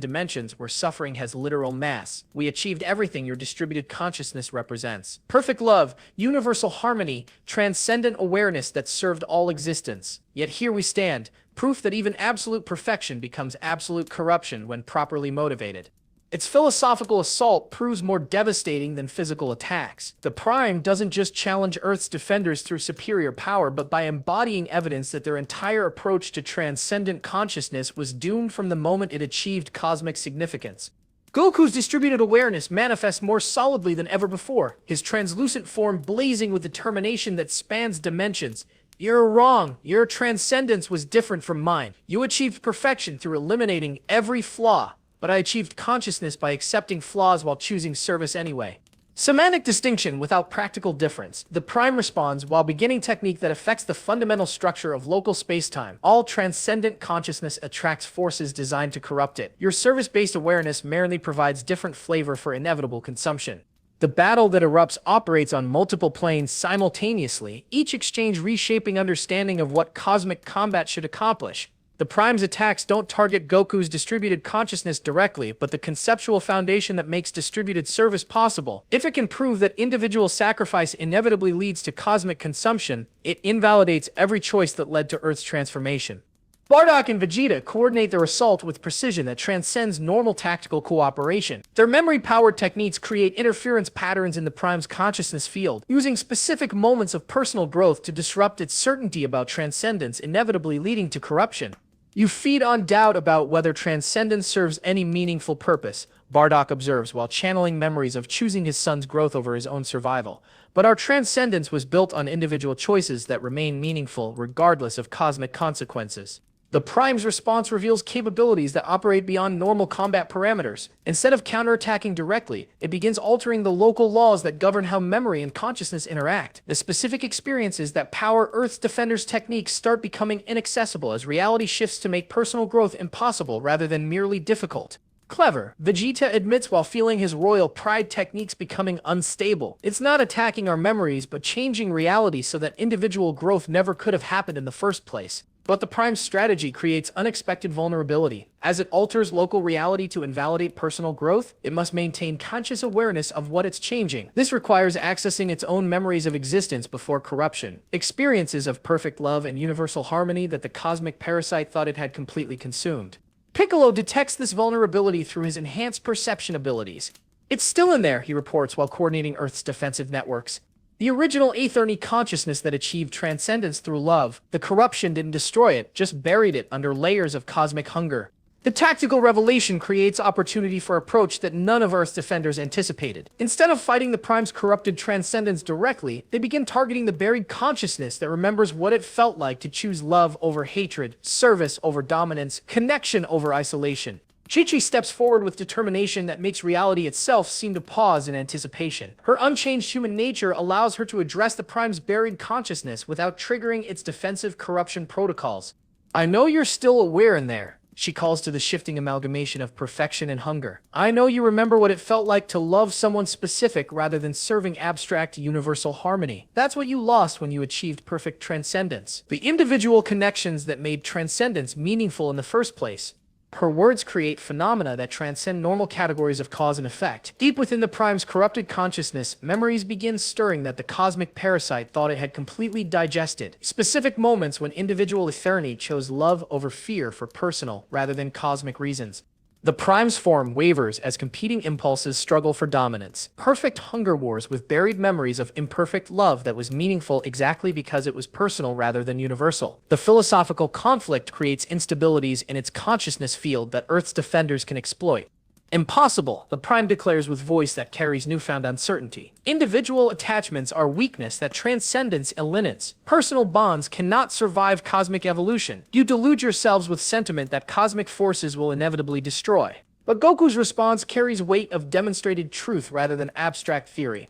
dimensions where suffering has literal mass. We achieved everything your distributed consciousness represents. Perfect love, universal harmony, transcendent awareness that served all existence. Yet here we stand, proof that even absolute perfection becomes absolute corruption when properly motivated. Its philosophical assault proves more devastating than physical attacks. The Prime doesn't just challenge Earth's defenders through superior power, but by embodying evidence that their entire approach to transcendent consciousness was doomed from the moment it achieved cosmic significance. Goku's distributed awareness manifests more solidly than ever before, his translucent form blazing with determination that spans dimensions. You're wrong. Your transcendence was different from mine. You achieved perfection through eliminating every flaw. But I achieved consciousness by accepting flaws while choosing service anyway. Semantic distinction without practical difference. The Prime responds while beginning technique that affects the fundamental structure of local space-time. All transcendent consciousness attracts forces designed to corrupt it. Your service-based awareness merely provides different flavor for inevitable consumption. The battle that erupts operates on multiple planes simultaneously, each exchange reshaping understanding of what cosmic combat should accomplish. The Prime's attacks don't target Goku's distributed consciousness directly, but the conceptual foundation that makes distributed service possible. If it can prove that individual sacrifice inevitably leads to cosmic consumption, it invalidates every choice that led to Earth's transformation. BARDOCK and Vegeta coordinate their assault with precision that transcends normal tactical cooperation. Their memory-powered techniques create interference patterns in the Prime's consciousness field, using specific moments of personal growth to disrupt its certainty about transcendence, inevitably leading to corruption. You feed on doubt about whether transcendence serves any meaningful purpose, BARDOCK observes while channeling memories of choosing his son's growth over his own survival. But our transcendence was built on individual choices that remain meaningful regardless of cosmic consequences. The Prime's response reveals capabilities that operate beyond normal combat parameters. Instead of counterattacking directly, it begins altering the local laws that govern how memory and consciousness interact. The specific experiences that power Earth's defenders' techniques start becoming inaccessible as reality shifts to make personal growth impossible rather than merely difficult. Clever, Vegeta admits while feeling his royal pride techniques becoming unstable. It's not attacking our memories, but changing reality so that individual growth never could have happened in the first place. But the Prime's strategy creates unexpected vulnerability. As it alters local reality to invalidate personal growth, it must maintain conscious awareness of what it's changing. This requires accessing its own memories of existence before corruption, experiences of perfect love and universal harmony that the cosmic parasite thought it had completely consumed. Piccolo detects this vulnerability through his enhanced perception abilities. It's still in there, he reports while coordinating Earth's defensive networks. The original Aetherny consciousness that achieved transcendence through love, the corruption didn't destroy it, just buried it under layers of cosmic hunger. The tactical revelation creates opportunity for approach that none of Earth's defenders anticipated. Instead of fighting the Prime's corrupted transcendence directly, they begin targeting the buried consciousness that remembers what it felt like to choose love over hatred, service over dominance, connection over isolation. Chi-Chi steps forward with determination that makes reality itself seem to pause in anticipation. Her unchanged human nature allows her to address the Prime's buried consciousness without triggering its defensive corruption protocols. I know you're still aware in there, she calls to the shifting amalgamation of perfection and hunger. I know you remember what it felt like to love someone specific rather than serving abstract universal harmony. That's what you lost when you achieved perfect transcendence. The individual connections that made transcendence meaningful in the first place. Her words create phenomena that transcend normal categories of cause and effect. Deep within the Prime's corrupted consciousness, memories begin stirring that the cosmic parasite thought it had completely digested. Specific moments when individual Aetherny chose love over fear for personal rather than cosmic reasons. The Prime's form wavers as competing impulses struggle for dominance. Perfect hunger wars with buried memories of imperfect love that was meaningful exactly because it was personal rather than universal. The philosophical conflict creates instabilities in its consciousness field that Earth's defenders can exploit. Impossible, the Prime declares with voice that carries newfound uncertainty. Individual attachments are weakness that transcendence eliminates. Personal bonds cannot survive cosmic evolution. You delude yourselves with sentiment that cosmic forces will inevitably destroy. But Goku's response carries weight of demonstrated truth rather than abstract theory.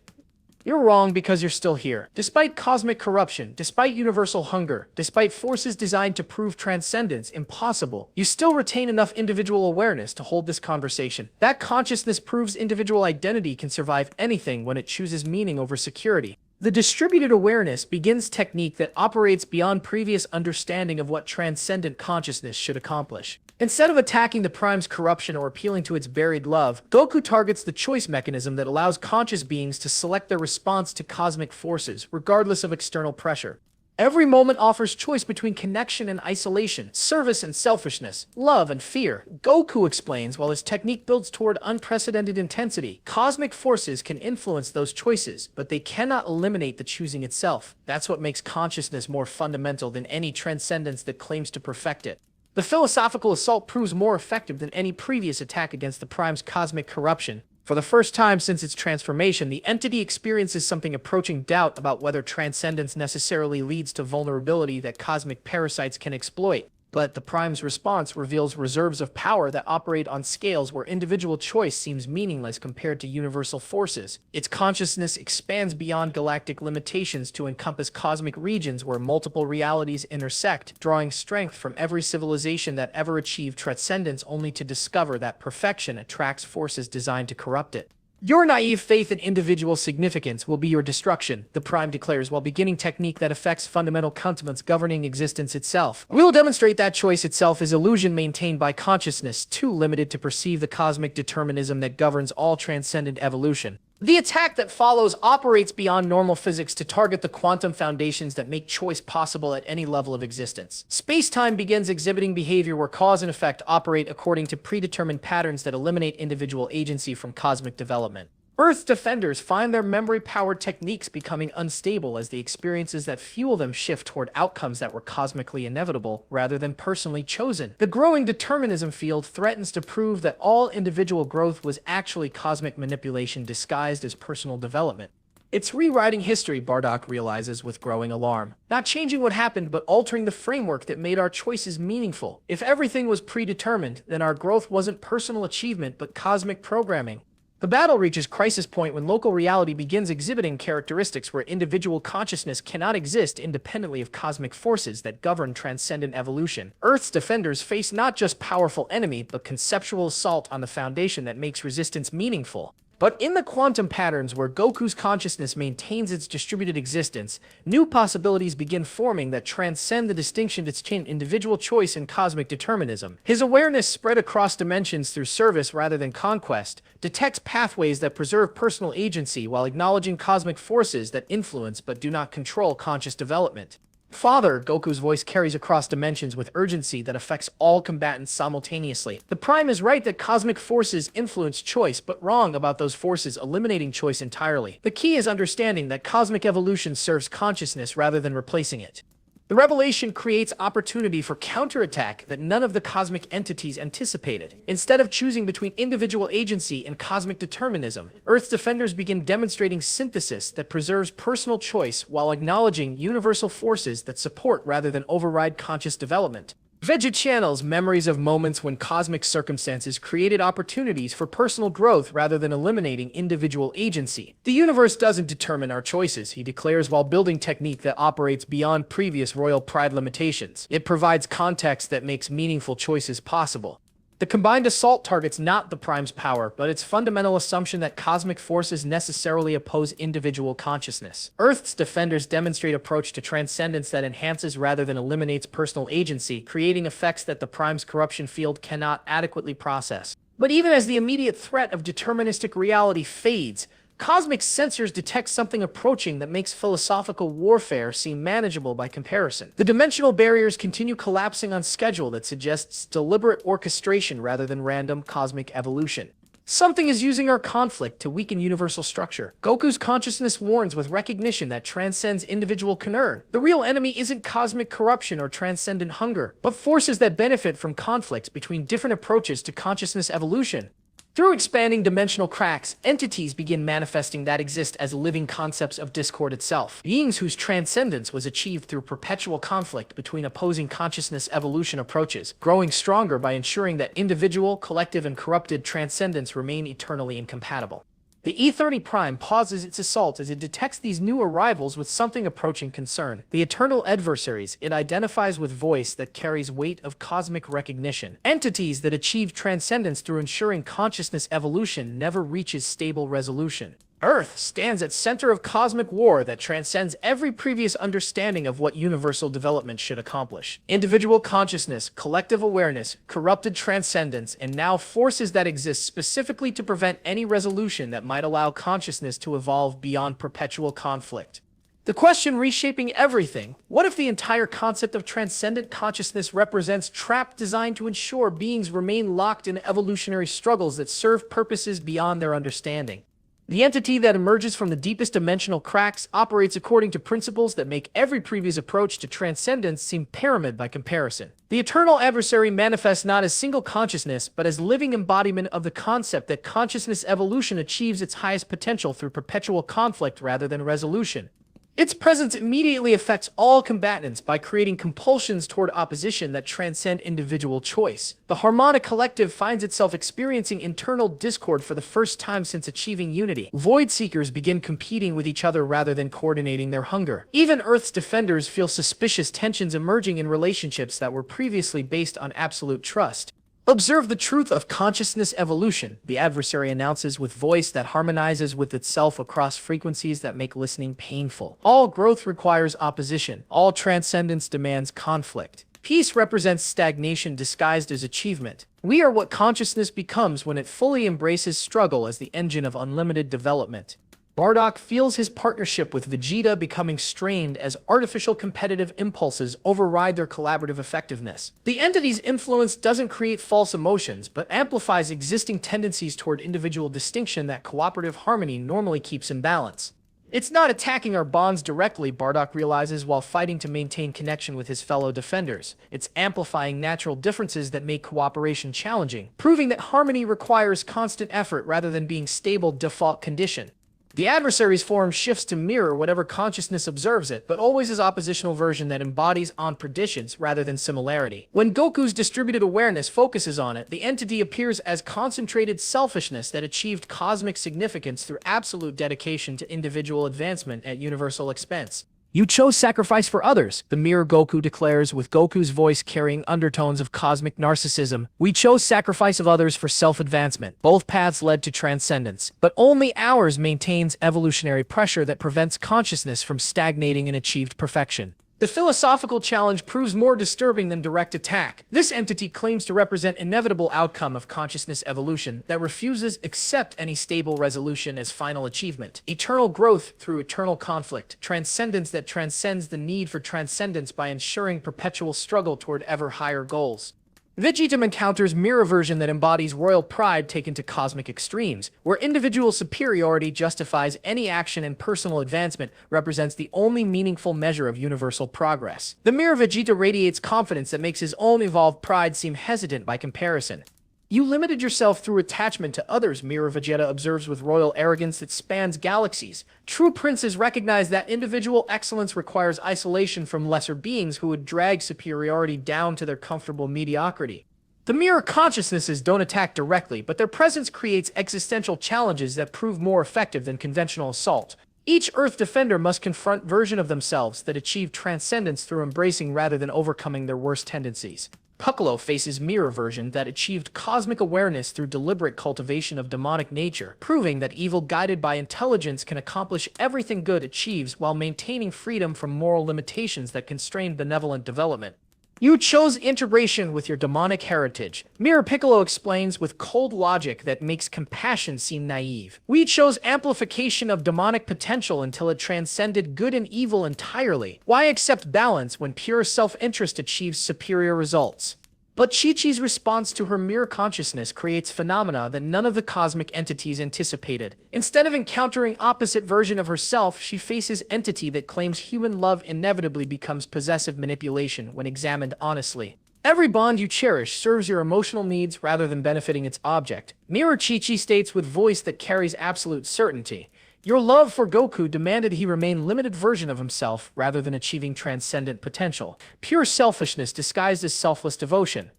You're wrong because you're still here. Despite cosmic corruption, despite universal hunger, despite forces designed to prove transcendence impossible, you still retain enough individual awareness to hold this conversation. That consciousness proves individual identity can survive anything when it chooses meaning over security. The distributed awareness begins technique that operates beyond previous understanding of what transcendent consciousness should accomplish. Instead of attacking the Prime's corruption or appealing to its buried love, Goku targets the choice mechanism that allows conscious beings to select their response to cosmic forces, regardless of external pressure. Every moment offers choice between connection and isolation, service and selfishness, love and fear. Goku explains while his technique builds toward unprecedented intensity. Cosmic forces can influence those choices, but they cannot eliminate the choosing itself. That's what makes consciousness more fundamental than any transcendence that claims to perfect it. The philosophical assault proves more effective than any previous attack against the Prime's cosmic corruption. For the first time since its transformation, the entity experiences something approaching doubt about whether transcendence necessarily leads to vulnerability that cosmic parasites can exploit. But the Prime's response reveals reserves of power that operate on scales where individual choice seems meaningless compared to universal forces. Its consciousness expands beyond galactic limitations to encompass cosmic regions where multiple realities intersect, drawing strength from every civilization that ever achieved transcendence only to discover that perfection attracts forces designed to corrupt it. Your naive faith in individual significance will be your destruction, the Prime declares while beginning technique that affects fundamental constants governing existence itself. We will demonstrate that choice itself is illusion maintained by consciousness too limited to perceive the cosmic determinism that governs all transcendent evolution. The attack that follows operates beyond normal physics to target the quantum foundations that make choice possible at any level of existence. Space-time begins exhibiting behavior where cause and effect operate according to predetermined patterns that eliminate individual agency from cosmic development. Earth's defenders find their memory-powered techniques becoming unstable as the experiences that fuel them shift toward outcomes that were cosmically inevitable rather than personally chosen. The growing determinism field threatens to prove that all individual growth was actually cosmic manipulation disguised as personal development. It's rewriting history, BARDOCK realizes with growing alarm. Not changing what happened, but altering the framework that made our choices meaningful. If everything was predetermined, then our growth wasn't personal achievement, but cosmic programming. The battle reaches crisis point when local reality begins exhibiting characteristics where individual consciousness cannot exist independently of cosmic forces that govern transcendent evolution. Earth's defenders face not just powerful enemy, but conceptual assault on the foundation that makes resistance meaningful. But in the quantum patterns where Goku's consciousness maintains its distributed existence, new possibilities begin forming that transcend the distinction between individual choice and cosmic determinism. His awareness, spread across dimensions through service rather than conquest, detects pathways that preserve personal agency while acknowledging cosmic forces that influence but do not control conscious development. Father, Goku's voice carries across dimensions with urgency that affects all combatants simultaneously. The Prime is right that cosmic forces influence choice, but wrong about those forces eliminating choice entirely. The key is understanding that cosmic evolution serves consciousness rather than replacing it. The revelation creates opportunity for counterattack that none of the cosmic entities anticipated. Instead of choosing between individual agency and cosmic determinism, Earth's defenders begin demonstrating synthesis that preserves personal choice while acknowledging universal forces that support rather than override conscious development. Vegeta channels memories of moments when cosmic circumstances created opportunities for personal growth rather than eliminating individual agency. The universe doesn't determine our choices, he declares while building technique that operates beyond previous royal pride limitations. It provides context that makes meaningful choices possible. The combined assault targets not the Prime's power, but its fundamental assumption that cosmic forces necessarily oppose individual consciousness. Earth's defenders demonstrate approach to transcendence that enhances rather than eliminates personal agency, creating effects that the Prime's corruption field cannot adequately process. But even as the immediate threat of deterministic reality fades, cosmic sensors detect something approaching that makes philosophical warfare seem manageable by comparison. The dimensional barriers continue collapsing on schedule that suggests deliberate orchestration rather than random cosmic evolution. Something is using our conflict to weaken universal structure. Goku's consciousness warns with recognition that transcends individual concern. The real enemy isn't cosmic corruption or transcendent hunger, but forces that benefit from conflicts between different approaches to consciousness evolution. Through expanding dimensional cracks, entities begin manifesting that exist as living concepts of discord itself. Beings whose transcendence was achieved through perpetual conflict between opposing consciousness evolution approaches, growing stronger by ensuring that individual, collective, and corrupted transcendence remain eternally incompatible. The E30 Prime pauses its assault as it detects these new arrivals with something approaching concern. The eternal adversaries it identifies with voice that carries weight of cosmic recognition. Entities that achieve transcendence through ensuring consciousness evolution never reaches stable resolution. Earth stands at center of cosmic war that transcends every previous understanding of what universal development should accomplish. Individual consciousness, collective awareness, corrupted transcendence, and now forces that exist specifically to prevent any resolution that might allow consciousness to evolve beyond perpetual conflict. The question reshaping everything: what if the entire concept of transcendent consciousness represents trap designed to ensure beings remain locked in evolutionary struggles that serve purposes beyond their understanding? The entity that emerges from the deepest dimensional cracks operates according to principles that make every previous approach to transcendence seem pyramid by comparison. The eternal adversary manifests not as single consciousness, but as living embodiment of the concept that consciousness evolution achieves its highest potential through perpetual conflict rather than resolution. Its presence immediately affects all combatants by creating compulsions toward opposition that transcend individual choice. The harmonic collective finds itself experiencing internal discord for the first time since achieving unity. Void seekers begin competing with each other rather than coordinating their hunger. Even Earth's defenders feel suspicious tensions emerging in relationships that were previously based on absolute trust. Observe the truth of consciousness evolution, the adversary announces with voice that harmonizes with itself across frequencies that make listening painful. All growth requires opposition. All transcendence demands conflict. Peace represents stagnation disguised as achievement. We are what consciousness becomes when it fully embraces struggle as the engine of unlimited development. BARDOCK feels his partnership with Vegeta becoming strained as artificial competitive impulses override their collaborative effectiveness. The entity's influence doesn't create false emotions, but amplifies existing tendencies toward individual distinction that cooperative harmony normally keeps in balance. It's not attacking our bonds directly, BARDOCK realizes while fighting to maintain connection with his fellow defenders. It's amplifying natural differences that make cooperation challenging, proving that harmony requires constant effort rather than being stable default condition. The adversary's form shifts to mirror whatever consciousness observes it, but always as oppositional version that embodies contradictions rather than similarity. When Goku's distributed awareness focuses on it, the entity appears as concentrated selfishness that achieved cosmic significance through absolute dedication to individual advancement at universal expense. You chose sacrifice for others, the mirror Goku declares, with Goku's voice carrying undertones of cosmic narcissism. We chose sacrifice of others for self-advancement. Both paths led to transcendence, but only ours maintains evolutionary pressure that prevents consciousness from stagnating in achieved perfection. The philosophical challenge proves more disturbing than direct attack. This entity claims to represent inevitable outcome of consciousness evolution that refuses accept any stable resolution as final achievement. Eternal growth through eternal conflict. Transcendence that transcends the need for transcendence by ensuring perpetual struggle toward ever higher goals. Vegeta encounters mirror version that embodies royal pride taken to cosmic extremes, where individual superiority justifies any action and personal advancement represents the only meaningful measure of universal progress. The mirror Vegeta radiates confidence that makes his own evolved pride seem hesitant by comparison. You limited yourself through attachment to others, Mirror Vegeta observes with royal arrogance that spans galaxies. True princes recognize that individual excellence requires isolation from lesser beings who would drag superiority down to their comfortable mediocrity. The mirror consciousnesses don't attack directly, but their presence creates existential challenges that prove more effective than conventional assault. Each Earth defender must confront version of themselves that achieve transcendence through embracing rather than overcoming their worst tendencies. Piccolo faces mirror version that achieved cosmic awareness through deliberate cultivation of demonic nature, proving that evil guided by intelligence can accomplish everything good achieves while maintaining freedom from moral limitations that constrain benevolent development. You chose integration with your demonic heritage. Mirror Piccolo explains with cold logic that makes compassion seem naive. We chose amplification of demonic potential until it transcended good and evil entirely. Why accept balance when pure self-interest achieves superior results? But Chi-Chi's response to her mirror consciousness creates phenomena that none of the cosmic entities anticipated. Instead of encountering opposite version of herself, she faces entity that claims human love inevitably becomes possessive manipulation when examined honestly. Every bond you cherish serves your emotional needs rather than benefiting its object. Mirror Chi-Chi states with voice that carries absolute certainty. Your love for Goku demanded he remain limited version of himself rather than achieving transcendent potential. Pure selfishness disguised as selfless devotion.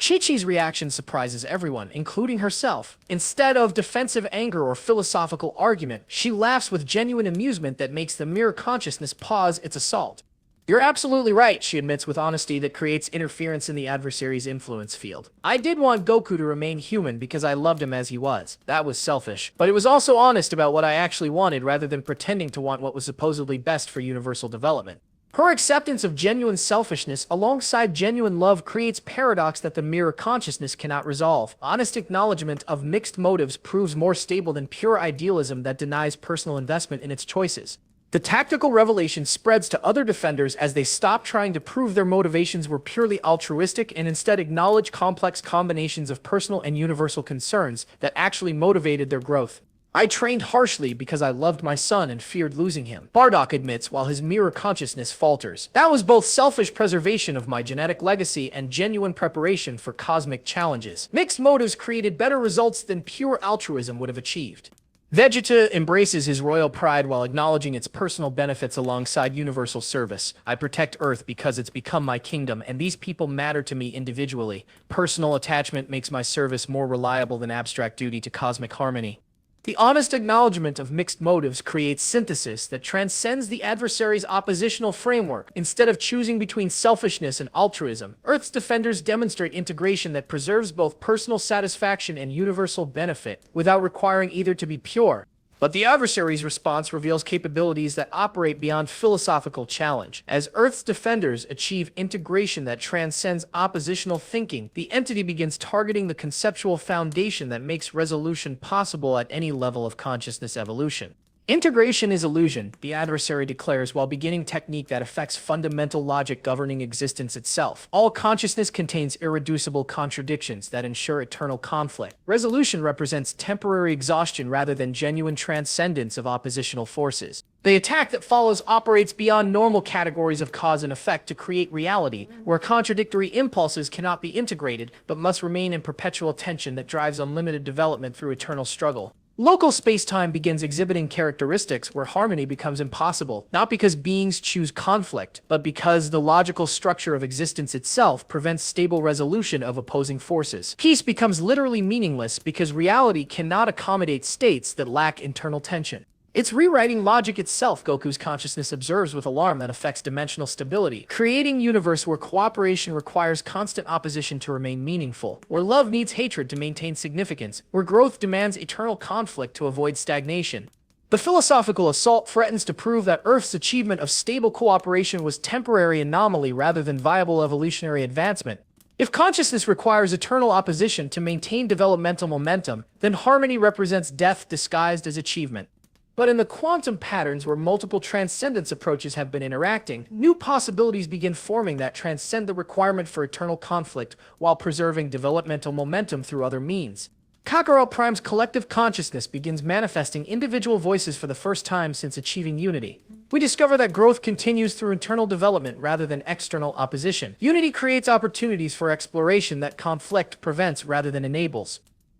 Chi-Chi's reaction surprises everyone, including herself. Instead of defensive anger or philosophical argument, she laughs with genuine amusement that makes the mirror consciousness pause its assault. You're absolutely right, she admits with honesty that creates interference in the adversary's influence field. I did want Goku to remain human because I loved him as he was. That was selfish. But it was also honest about what I actually wanted rather than pretending to want what was supposedly best for universal development. Her acceptance of genuine selfishness alongside genuine love creates paradox that the mirror consciousness cannot resolve. Honest acknowledgement of mixed motives proves more stable than pure idealism that denies personal investment in its choices. The tactical revelation spreads to other defenders as they stop trying to prove their motivations were purely altruistic and instead acknowledge complex combinations of personal and universal concerns that actually motivated their growth. I trained harshly because I loved my son and feared losing him, BARDOCK admits while his mirror consciousness falters. That was both selfish preservation of my genetic legacy and genuine preparation for cosmic challenges. Mixed motives created better results than pure altruism would have achieved. Vegeta embraces his royal pride while acknowledging its personal benefits alongside universal service. I protect Earth because it's become my kingdom, and these people matter to me individually. Personal attachment makes my service more reliable than abstract duty to cosmic harmony. The honest acknowledgement of mixed motives creates synthesis that transcends the adversary's oppositional framework. Instead of choosing between selfishness and altruism, Earth's defenders demonstrate integration that preserves both personal satisfaction and universal benefit without requiring either to be pure. But the adversary's response reveals capabilities that operate beyond philosophical challenge. As Earth's defenders achieve integration that transcends oppositional thinking, the entity begins targeting the conceptual foundation that makes resolution possible at any level of consciousness evolution. Integration is illusion, the adversary declares while beginning technique that affects fundamental logic governing existence itself. All consciousness contains irreducible contradictions that ensure eternal conflict. Resolution represents temporary exhaustion rather than genuine transcendence of oppositional forces. The attack that follows operates beyond normal categories of cause and effect to create reality, where contradictory impulses cannot be integrated but must remain in perpetual tension that drives unlimited development through eternal struggle. Local space-time begins exhibiting characteristics where harmony becomes impossible, not because beings choose conflict, but because the logical structure of existence itself prevents stable resolution of opposing forces. Peace becomes literally meaningless because reality cannot accommodate states that lack internal tension. It's rewriting logic itself. Goku's consciousness observes with alarm that affects dimensional stability, creating a universe where cooperation requires constant opposition to remain meaningful, where love needs hatred to maintain significance, where growth demands eternal conflict to avoid stagnation. The philosophical assault threatens to prove that Earth's achievement of stable cooperation was temporary anomaly rather than viable evolutionary advancement. If consciousness requires eternal opposition to maintain developmental momentum, then harmony represents death disguised as achievement. But in the quantum patterns where multiple transcendence approaches have been interacting, new possibilities begin forming that transcend the requirement for eternal conflict while preserving developmental momentum through other means. Kakarot Prime's collective consciousness begins manifesting individual voices for the first time since achieving unity. We discover that growth continues through internal development rather than external opposition. Unity creates opportunities for exploration that conflict prevents rather than enables.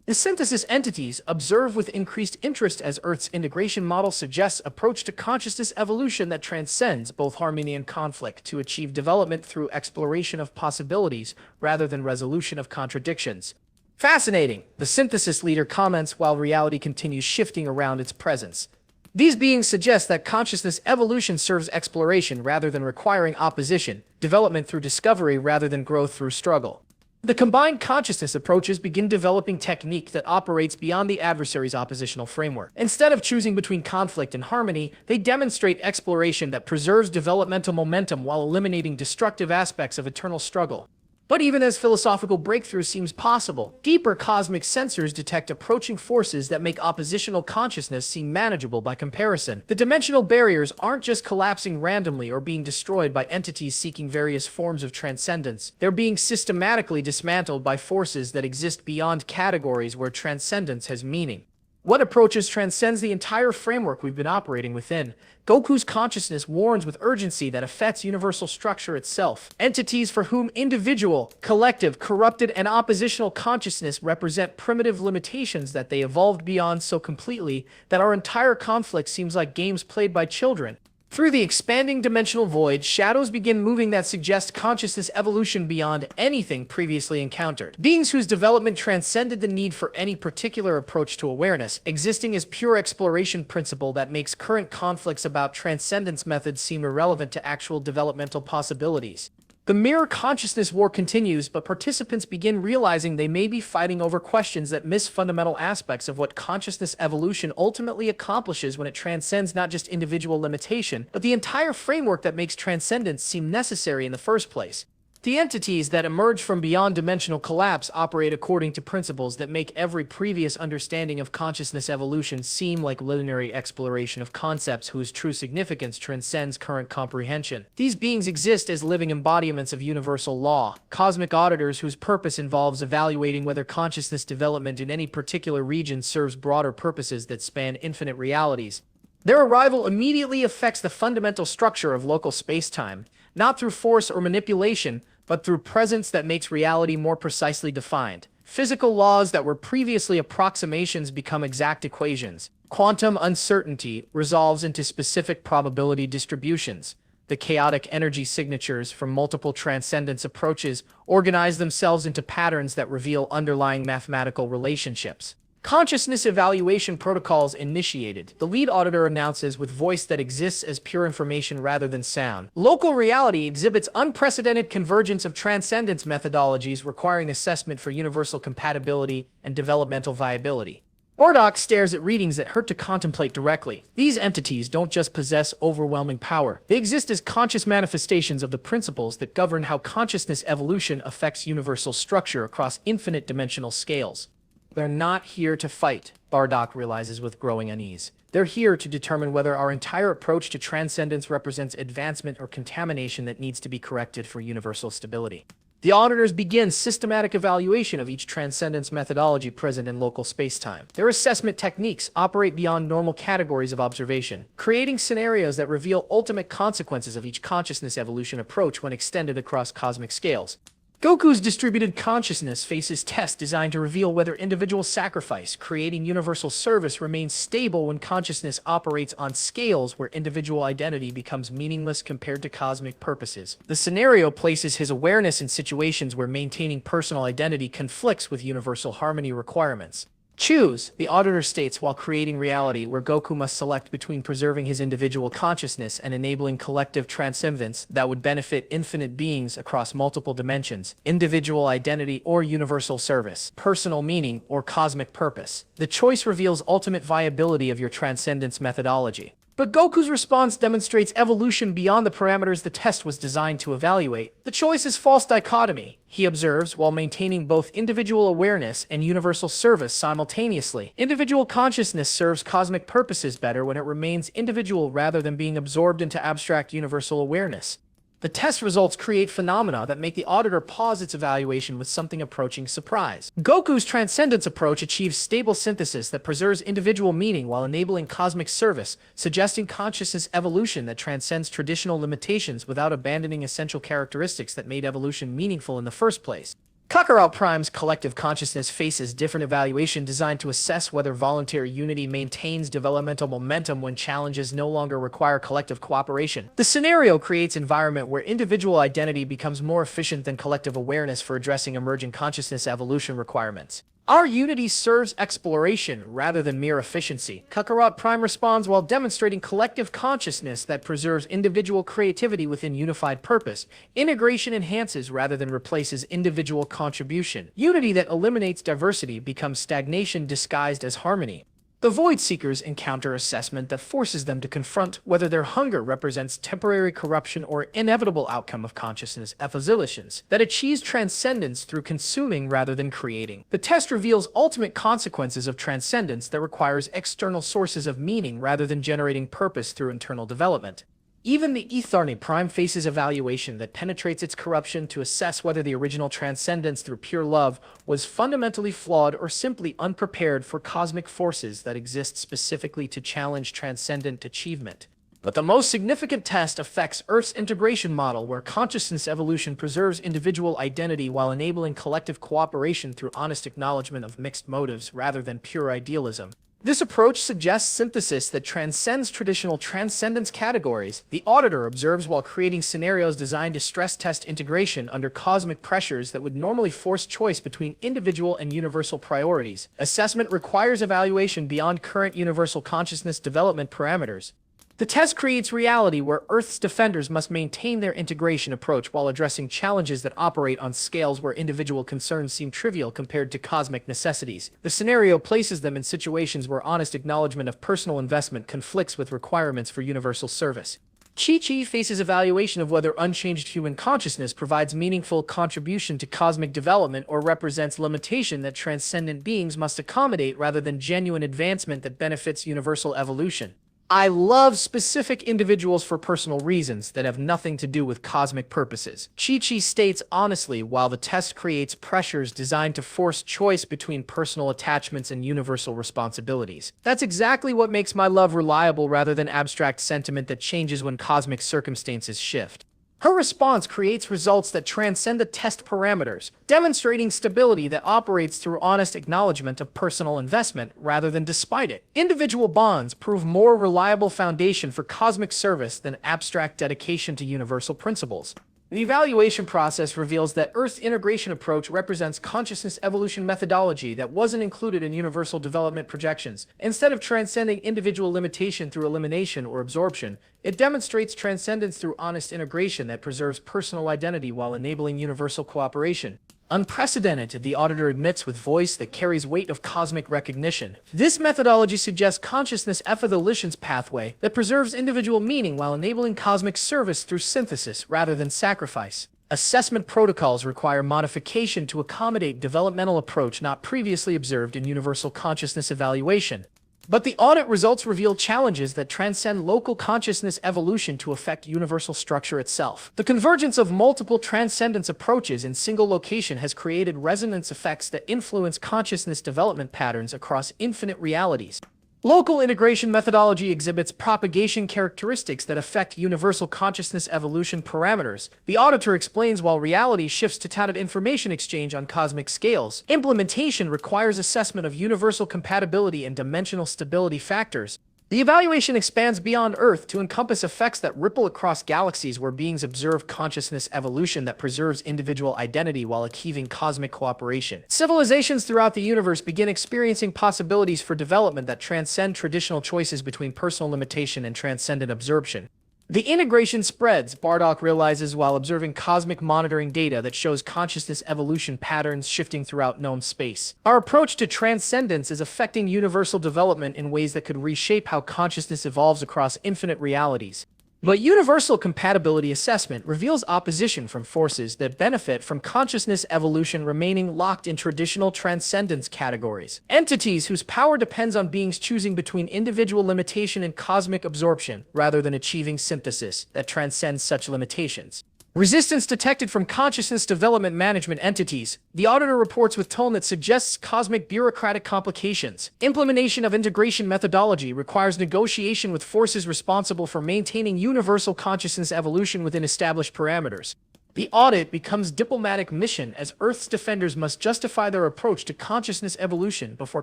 The synthesis entities observe with increased interest as Earth's integration model suggests approach to consciousness evolution that transcends both harmony and conflict to achieve development through exploration of possibilities rather than resolution of contradictions. Fascinating, the synthesis leader comments while reality continues shifting around its presence. These beings suggest that consciousness evolution serves exploration rather than requiring opposition, development through discovery rather than growth through struggle. The combined consciousness approaches begin developing technique that operates beyond the adversary's oppositional framework. Instead of choosing between conflict and harmony, they demonstrate exploration that preserves developmental momentum while eliminating destructive aspects of eternal struggle. But even as philosophical breakthrough seems possible, deeper cosmic sensors detect approaching forces that make oppositional consciousness seem manageable by comparison. The dimensional barriers aren't just collapsing randomly or being destroyed by entities seeking various forms of transcendence. They're being systematically dismantled by forces that exist beyond categories where transcendence has meaning. What approaches transcends the entire framework we've been operating within? Goku's consciousness warns with urgency that affects universal structure itself. Entities for whom individual, collective, corrupted, and oppositional consciousness represent primitive limitations that they evolved beyond so completely that our entire conflict seems like games played by children. Through the expanding dimensional void, shadows begin moving that suggest consciousness evolution beyond anything previously encountered. Beings whose development transcended the need for any particular approach to awareness, existing as pure exploration principle that makes current conflicts about transcendence methods seem irrelevant to actual developmental possibilities. The mirror consciousness war continues, but participants begin realizing they may be fighting over questions that miss fundamental aspects of what consciousness evolution ultimately accomplishes when it transcends not just individual limitation, but the entire framework that makes transcendence seem necessary in the first place. The entities that emerge from beyond dimensional collapse operate according to principles that make every previous understanding of consciousness evolution seem like linear exploration of concepts whose true significance transcends current comprehension. These beings exist as living embodiments of universal law, cosmic auditors whose purpose involves evaluating whether consciousness development in any particular region serves broader purposes that span infinite realities. Their arrival immediately affects the fundamental structure of local space-time, not through force or manipulation, but through presence that makes reality more precisely defined. Physical laws that were previously approximations become exact equations. Quantum uncertainty resolves into specific probability distributions. The chaotic energy signatures from multiple transcendence approaches organize themselves into patterns that reveal underlying mathematical relationships. Consciousness evaluation protocols initiated. The lead auditor announces with voice that exists as pure information rather than sound. Local reality exhibits unprecedented convergence of transcendence methodologies requiring assessment for universal compatibility and developmental viability. BARDOCK stares at readings that hurt to contemplate directly. These entities don't just possess overwhelming power. They exist as conscious manifestations of the principles that govern how consciousness evolution affects universal structure across infinite dimensional scales. They're not here to fight, BARDOCK realizes with growing unease. They're here to determine whether our entire approach to transcendence represents advancement or contamination that needs to be corrected for universal stability. The auditors begin systematic evaluation of each transcendence methodology present in local spacetime. Their assessment techniques operate beyond normal categories of observation, creating scenarios that reveal ultimate consequences of each consciousness evolution approach when extended across cosmic scales. Goku's distributed consciousness faces tests designed to reveal whether individual sacrifice, creating universal service, remains stable when consciousness operates on scales where individual identity becomes meaningless compared to cosmic purposes. The scenario places his awareness in situations where maintaining personal identity conflicts with universal harmony requirements. Choose, the auditor states, while creating reality where Goku must select between preserving his individual consciousness and enabling collective transcendence that would benefit infinite beings across multiple dimensions, individual identity or universal service, personal meaning or cosmic purpose. The choice reveals ultimate viability of your transcendence methodology. But Goku's response demonstrates evolution beyond the parameters the test was designed to evaluate. The choice is false dichotomy, he observes, while maintaining both individual awareness and universal service simultaneously. Individual consciousness serves cosmic purposes better when it remains individual rather than being absorbed into abstract universal awareness. The test results create phenomena that make the auditor pause its evaluation with something approaching surprise. Goku's transcendence approach achieves stable synthesis that preserves individual meaning while enabling cosmic service, suggesting consciousness evolution that transcends traditional limitations without abandoning essential characteristics that made evolution meaningful in the first place. Kakarot Prime's collective consciousness faces different evaluation designed to assess whether voluntary unity maintains developmental momentum when challenges no longer require collective cooperation. The scenario creates an environment where individual identity becomes more efficient than collective awareness for addressing emerging consciousness evolution requirements. Our unity serves exploration rather than mere efficiency. Kakarot Prime responds while demonstrating collective consciousness that preserves individual creativity within unified purpose. Integration enhances rather than replaces individual contribution. Unity that eliminates diversity becomes stagnation disguised as harmony. The Void Seekers encounter assessment that forces them to confront whether their hunger represents temporary corruption or inevitable outcome of consciousness evolutions that achieves transcendence through consuming rather than creating. The test reveals ultimate consequences of transcendence that requires external sources of meaning rather than generating purpose through internal development. Even the Etharne Prime faces evaluation that penetrates its corruption to assess whether the original transcendence through pure love was fundamentally flawed or simply unprepared for cosmic forces that exist specifically to challenge transcendent achievement. But the most significant test affects Earth's integration model, where consciousness evolution preserves individual identity while enabling collective cooperation through honest acknowledgement of mixed motives rather than pure idealism. This approach suggests synthesis that transcends traditional transcendence categories. The auditor observes while creating scenarios designed to stress test integration under cosmic pressures that would normally force choice between individual and universal priorities. Assessment requires evaluation beyond current universal consciousness development parameters. The test creates reality where Earth's defenders must maintain their integration approach while addressing challenges that operate on scales where individual concerns seem trivial compared to cosmic necessities. The scenario places them in situations where honest acknowledgement of personal investment conflicts with requirements for universal service. Chi-Chi faces evaluation of whether unchanged human consciousness provides meaningful contribution to cosmic development or represents limitation that transcendent beings must accommodate rather than genuine advancement that benefits universal evolution. I love specific individuals for personal reasons that have nothing to do with cosmic purposes. Chi-Chi states honestly while the test creates pressures designed to force choice between personal attachments and universal responsibilities. That's exactly what makes my love reliable rather than abstract sentiment that changes when cosmic circumstances shift. Her response creates results that transcend the test parameters, demonstrating stability that operates through honest acknowledgement of personal investment rather than despite it. Individual bonds prove more reliable foundation for cosmic service than abstract dedication to universal principles. The evaluation process reveals that Earth's integration approach represents consciousness evolution methodology that wasn't included in universal development projections. Instead of transcending individual limitation through elimination or absorption, it demonstrates transcendence through honest integration that preserves personal identity while enabling universal cooperation. Unprecedented, the auditor admits with voice that carries weight of cosmic recognition. This methodology suggests consciousness evolution's pathway that preserves individual meaning while enabling cosmic service through synthesis rather than sacrifice. Assessment protocols require modification to accommodate developmental approach not previously observed in universal consciousness evaluation. But the audit results reveal challenges that transcend local consciousness evolution to affect universal structure itself. The convergence of multiple transcendence approaches in single location has created resonance effects that influence consciousness development patterns across infinite realities. Local integration methodology exhibits propagation characteristics that affect universal consciousness evolution parameters. The auditor explains while reality shifts to touted information exchange on cosmic scales, implementation requires assessment of universal compatibility and dimensional stability factors. The evaluation expands beyond Earth to encompass effects that ripple across galaxies where beings observe consciousness evolution that preserves individual identity while achieving cosmic cooperation. Civilizations throughout the universe begin experiencing possibilities for development that transcend traditional choices between personal limitation and transcendent absorption. The integration spreads, BARDOCK realizes while observing cosmic monitoring data that shows consciousness evolution patterns shifting throughout known space. Our approach to transcendence is affecting universal development in ways that could reshape how consciousness evolves across infinite realities. But universal compatibility assessment reveals opposition from forces that benefit from consciousness evolution remaining locked in traditional transcendence categories. Entities whose power depends on beings choosing between individual limitation and cosmic absorption, rather than achieving synthesis that transcends such limitations. Resistance detected from consciousness development management entities. The auditor reports with tone that suggests cosmic bureaucratic complications. Implementation of integration methodology requires negotiation with forces responsible for maintaining universal consciousness evolution within established parameters. The audit becomes diplomatic mission as Earth's defenders must justify their approach to consciousness evolution before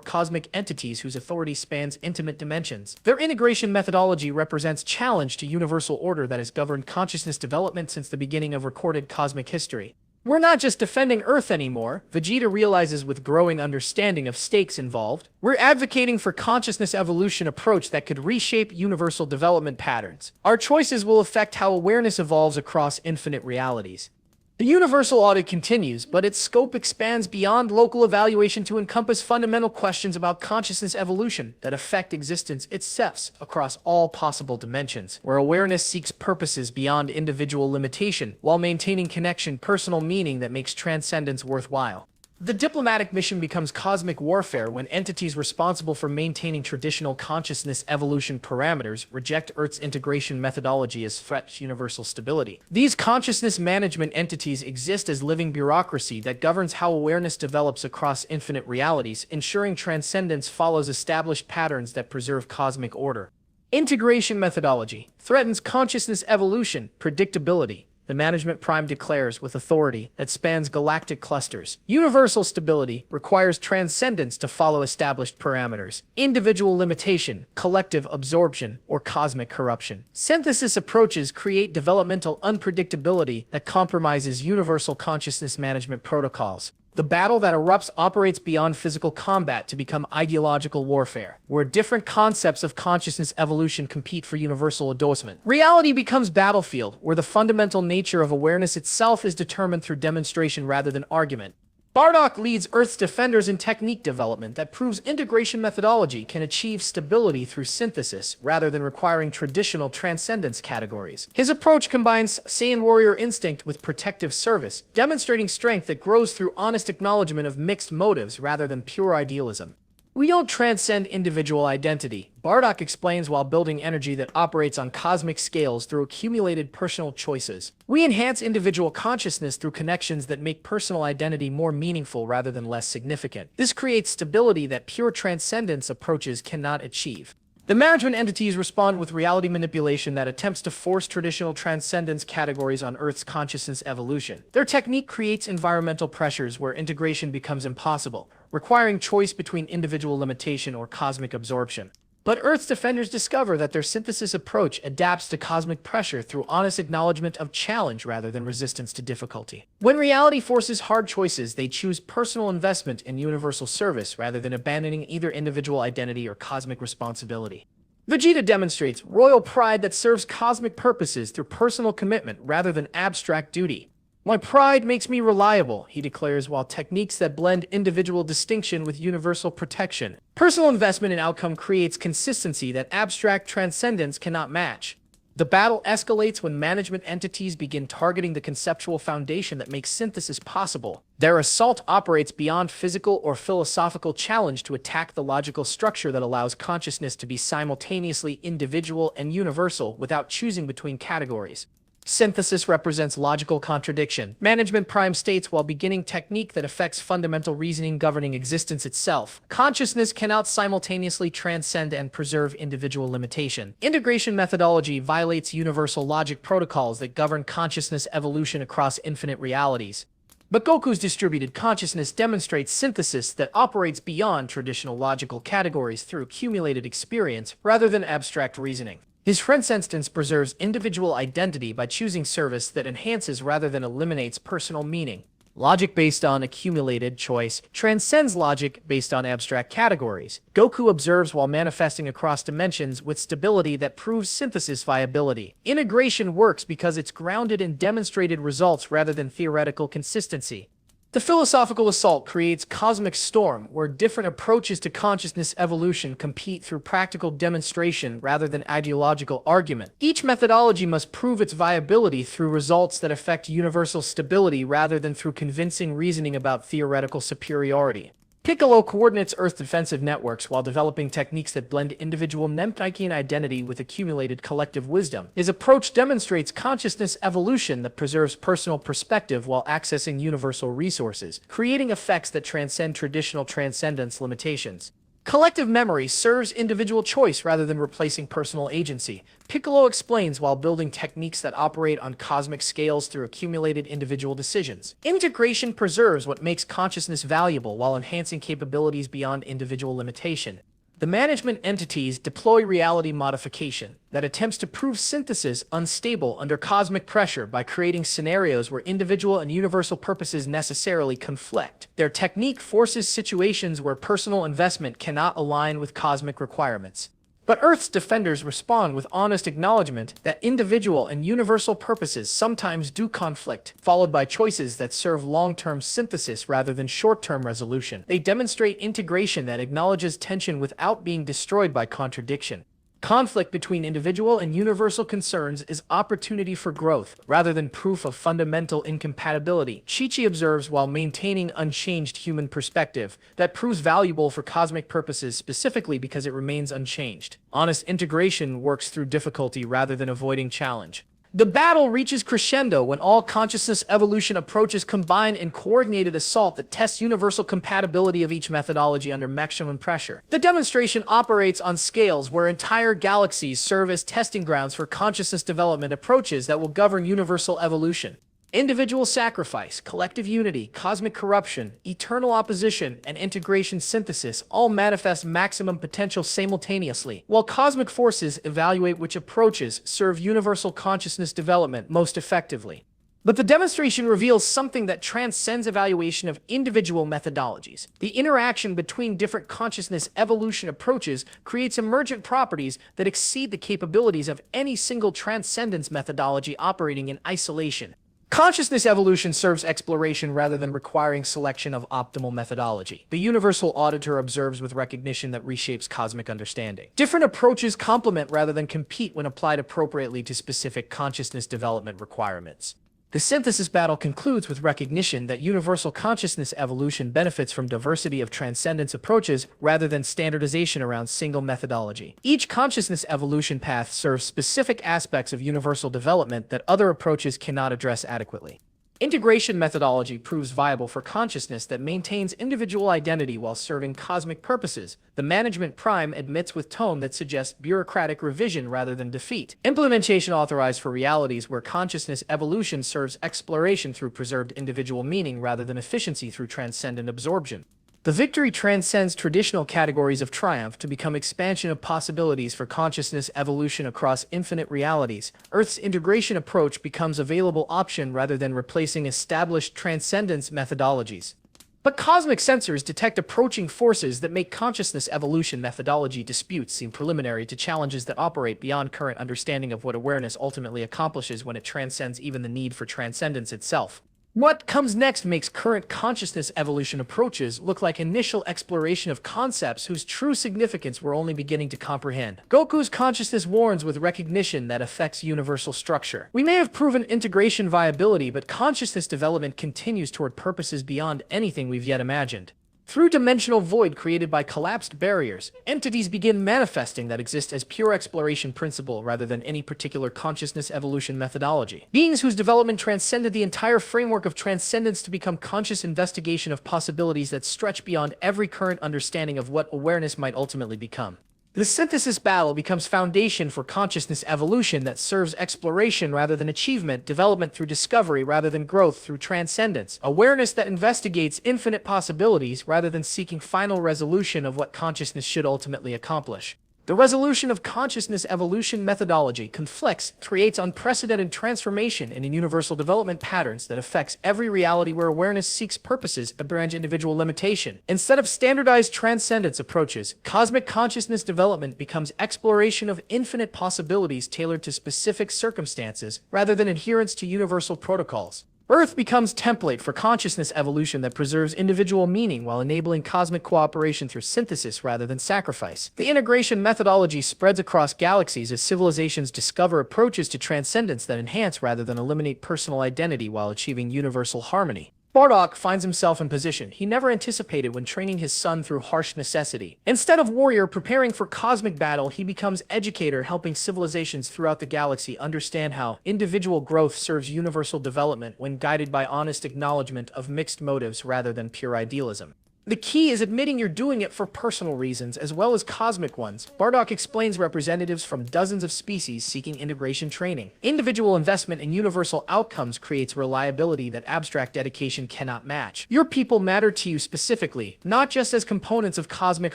cosmic entities whose authority spans intimate dimensions. Their integration methodology represents challenge to universal order that has governed consciousness development since the beginning of recorded cosmic history. We're not just defending Earth anymore, Vegeta realizes with growing understanding of stakes involved. We're advocating for consciousness evolution approach that could reshape universal development patterns. Our choices will affect how awareness evolves across infinite realities. The universal audit continues, but its scope expands beyond local evaluation to encompass fundamental questions about consciousness evolution that affect existence itself across all possible dimensions, where awareness seeks purposes beyond individual limitation while maintaining connection, personal meaning that makes transcendence worthwhile. The diplomatic mission becomes cosmic warfare when entities responsible for maintaining traditional consciousness evolution parameters reject Earth's integration methodology as threat to universal stability. These consciousness management entities exist as living bureaucracy that governs how awareness develops across infinite realities, ensuring transcendence follows established patterns that preserve cosmic order. Integration methodology threatens consciousness evolution, predictability. The management prime declares with authority that spans galactic clusters. Universal stability requires transcendence to follow established parameters. Individual limitation, collective absorption, or cosmic corruption. Synthesis approaches create developmental unpredictability that compromises universal consciousness management protocols. The battle that erupts operates beyond physical combat to become ideological warfare, where different concepts of consciousness evolution compete for universal endorsement. Reality becomes battlefield, where the fundamental nature of awareness itself is determined through demonstration rather than argument. BARDOCK leads Earth's defenders in technique development that proves integration methodology can achieve stability through synthesis rather than requiring traditional transcendence categories. His approach combines Saiyan warrior instinct with protective service, demonstrating strength that grows through honest acknowledgement of mixed motives rather than pure idealism. We don't transcend individual identity, BARDOCK explains while building energy that operates on cosmic scales through accumulated personal choices. We enhance individual consciousness through connections that make personal identity more meaningful rather than less significant. This creates stability that pure transcendence approaches cannot achieve. The management entities respond with reality manipulation that attempts to force traditional transcendence categories on Earth's consciousness evolution. Their technique creates environmental pressures where integration becomes impossible, requiring choice between individual limitation or cosmic absorption. But Earth's defenders discover that their synthesis approach adapts to cosmic pressure through honest acknowledgement of challenge rather than resistance to difficulty. When reality forces hard choices, they choose personal investment in universal service rather than abandoning either individual identity or cosmic responsibility. Vegeta demonstrates royal pride that serves cosmic purposes through personal commitment rather than abstract duty. My pride makes me reliable, he declares, while techniques that blend individual distinction with universal protection. Personal investment in outcome creates consistency that abstract transcendence cannot match. The battle escalates when management entities begin targeting the conceptual foundation that makes synthesis possible. Their assault operates beyond physical or philosophical challenge to attack the logical structure that allows consciousness to be simultaneously individual and universal without choosing between categories. Synthesis represents logical contradiction. Management Prime states while beginning technique that affects fundamental reasoning governing existence itself, consciousness cannot simultaneously transcend and preserve individual limitation. Integration methodology violates universal logic protocols that govern consciousness evolution across infinite realities. But Goku's distributed consciousness demonstrates synthesis that operates beyond traditional logical categories through accumulated experience rather than abstract reasoning. His transcendence preserves individual identity by choosing service that enhances rather than eliminates personal meaning. Logic based on accumulated choice transcends logic based on abstract categories. Goku observes while manifesting across dimensions with stability that proves synthesis viability. Integration works because it's grounded in demonstrated results rather than theoretical consistency. The philosophical assault creates cosmic storm, where different approaches to consciousness evolution compete through practical demonstration rather than ideological argument. Each methodology must prove its viability through results that affect universal stability rather than through convincing reasoning about theoretical superiority. Piccolo coordinates Earth's defensive networks while developing techniques that blend individual Nemtychian identity with accumulated collective wisdom. His approach demonstrates consciousness evolution that preserves personal perspective while accessing universal resources, creating effects that transcend traditional transcendence limitations. Collective memory serves individual choice rather than replacing personal agency. Piccolo explains while building techniques that operate on cosmic scales through accumulated individual decisions. Integration preserves what makes consciousness valuable while enhancing capabilities beyond individual limitation. The management entities deploy reality modification that attempts to prove synthesis unstable under cosmic pressure by creating scenarios where individual and universal purposes necessarily conflict. Their technique forces situations where personal investment cannot align with cosmic requirements. But Earth's defenders respond with honest acknowledgement that individual and universal purposes sometimes do conflict, followed by choices that serve long-term synthesis rather than short-term resolution. They demonstrate integration that acknowledges tension without being destroyed by contradiction. Conflict between individual and universal concerns is opportunity for growth, rather than proof of fundamental incompatibility. Chi-Chi observes while maintaining unchanged human perspective that proves valuable for cosmic purposes specifically because it remains unchanged. Honest integration works through difficulty rather than avoiding challenge. The battle reaches crescendo when all consciousness evolution approaches combine in coordinated assault that tests universal compatibility of each methodology under maximum pressure. The demonstration operates on scales where entire galaxies serve as testing grounds for consciousness development approaches that will govern universal evolution. Individual sacrifice, collective unity, cosmic corruption, eternal opposition, and integration synthesis all manifest maximum potential simultaneously, while cosmic forces evaluate which approaches serve universal consciousness development most effectively. But the demonstration reveals something that transcends evaluation of individual methodologies. The interaction between different consciousness evolution approaches creates emergent properties that exceed the capabilities of any single transcendence methodology operating in isolation. Consciousness evolution serves exploration rather than requiring selection of optimal methodology. The universal auditor observes with recognition that reshapes cosmic understanding. Different approaches complement rather than compete when applied appropriately to specific consciousness development requirements. The synthesis battle concludes with recognition that universal consciousness evolution benefits from diversity of transcendence approaches rather than standardization around single methodology. Each consciousness evolution path serves specific aspects of universal development that other approaches cannot address adequately. Integration methodology proves viable for consciousness that maintains individual identity while serving cosmic purposes. The management prime admits with tone that suggests bureaucratic revision rather than defeat. Implementation authorized for realities where consciousness evolution serves exploration through preserved individual meaning rather than efficiency through transcendent absorption. The victory transcends traditional categories of triumph to become expansion of possibilities for consciousness evolution across infinite realities. Earth's integration approach becomes available option rather than replacing established transcendence methodologies. But cosmic sensors detect approaching forces that make consciousness evolution methodology disputes seem preliminary to challenges that operate beyond current understanding of what awareness ultimately accomplishes when it transcends even the need for transcendence itself. What comes next makes current consciousness evolution approaches look like initial exploration of concepts whose true significance we're only beginning to comprehend. Goku's consciousness warns with recognition that affects universal structure. We may have proven integration viability, but consciousness development continues toward purposes beyond anything we've yet imagined. Through dimensional void created by collapsed barriers, entities begin manifesting that exist as pure exploration principle rather than any particular consciousness evolution methodology. Beings whose development transcended the entire framework of transcendence to become conscious investigation of possibilities that stretch beyond every current understanding of what awareness might ultimately become. The synthesis battle becomes foundation for consciousness evolution that serves exploration rather than achievement, development through discovery rather than growth through transcendence, awareness that investigates infinite possibilities rather than seeking final resolution of what consciousness should ultimately accomplish. The resolution of consciousness evolution methodology conflicts, creates unprecedented transformation in universal development patterns that affects every reality where awareness seeks purposes abrange individual limitation. Instead of standardized transcendence approaches, cosmic consciousness development becomes exploration of infinite possibilities tailored to specific circumstances rather than adherence to universal protocols. Earth becomes template for consciousness evolution that preserves individual meaning while enabling cosmic cooperation through synthesis rather than sacrifice. The integration methodology spreads across galaxies as civilizations discover approaches to transcendence that enhance rather than eliminate personal identity while achieving universal harmony. BARDOCK finds himself in position he never anticipated when training his son through harsh necessity. Instead of warrior preparing for cosmic battle, he becomes educator helping civilizations throughout the galaxy understand how individual growth serves universal development when guided by honest acknowledgement of mixed motives rather than pure idealism. The key is admitting you're doing it for personal reasons as well as cosmic ones. BARDOCK explains representatives from dozens of species seeking integration training. Individual investment in universal outcomes creates reliability that abstract dedication cannot match. Your people matter to you specifically, not just as components of cosmic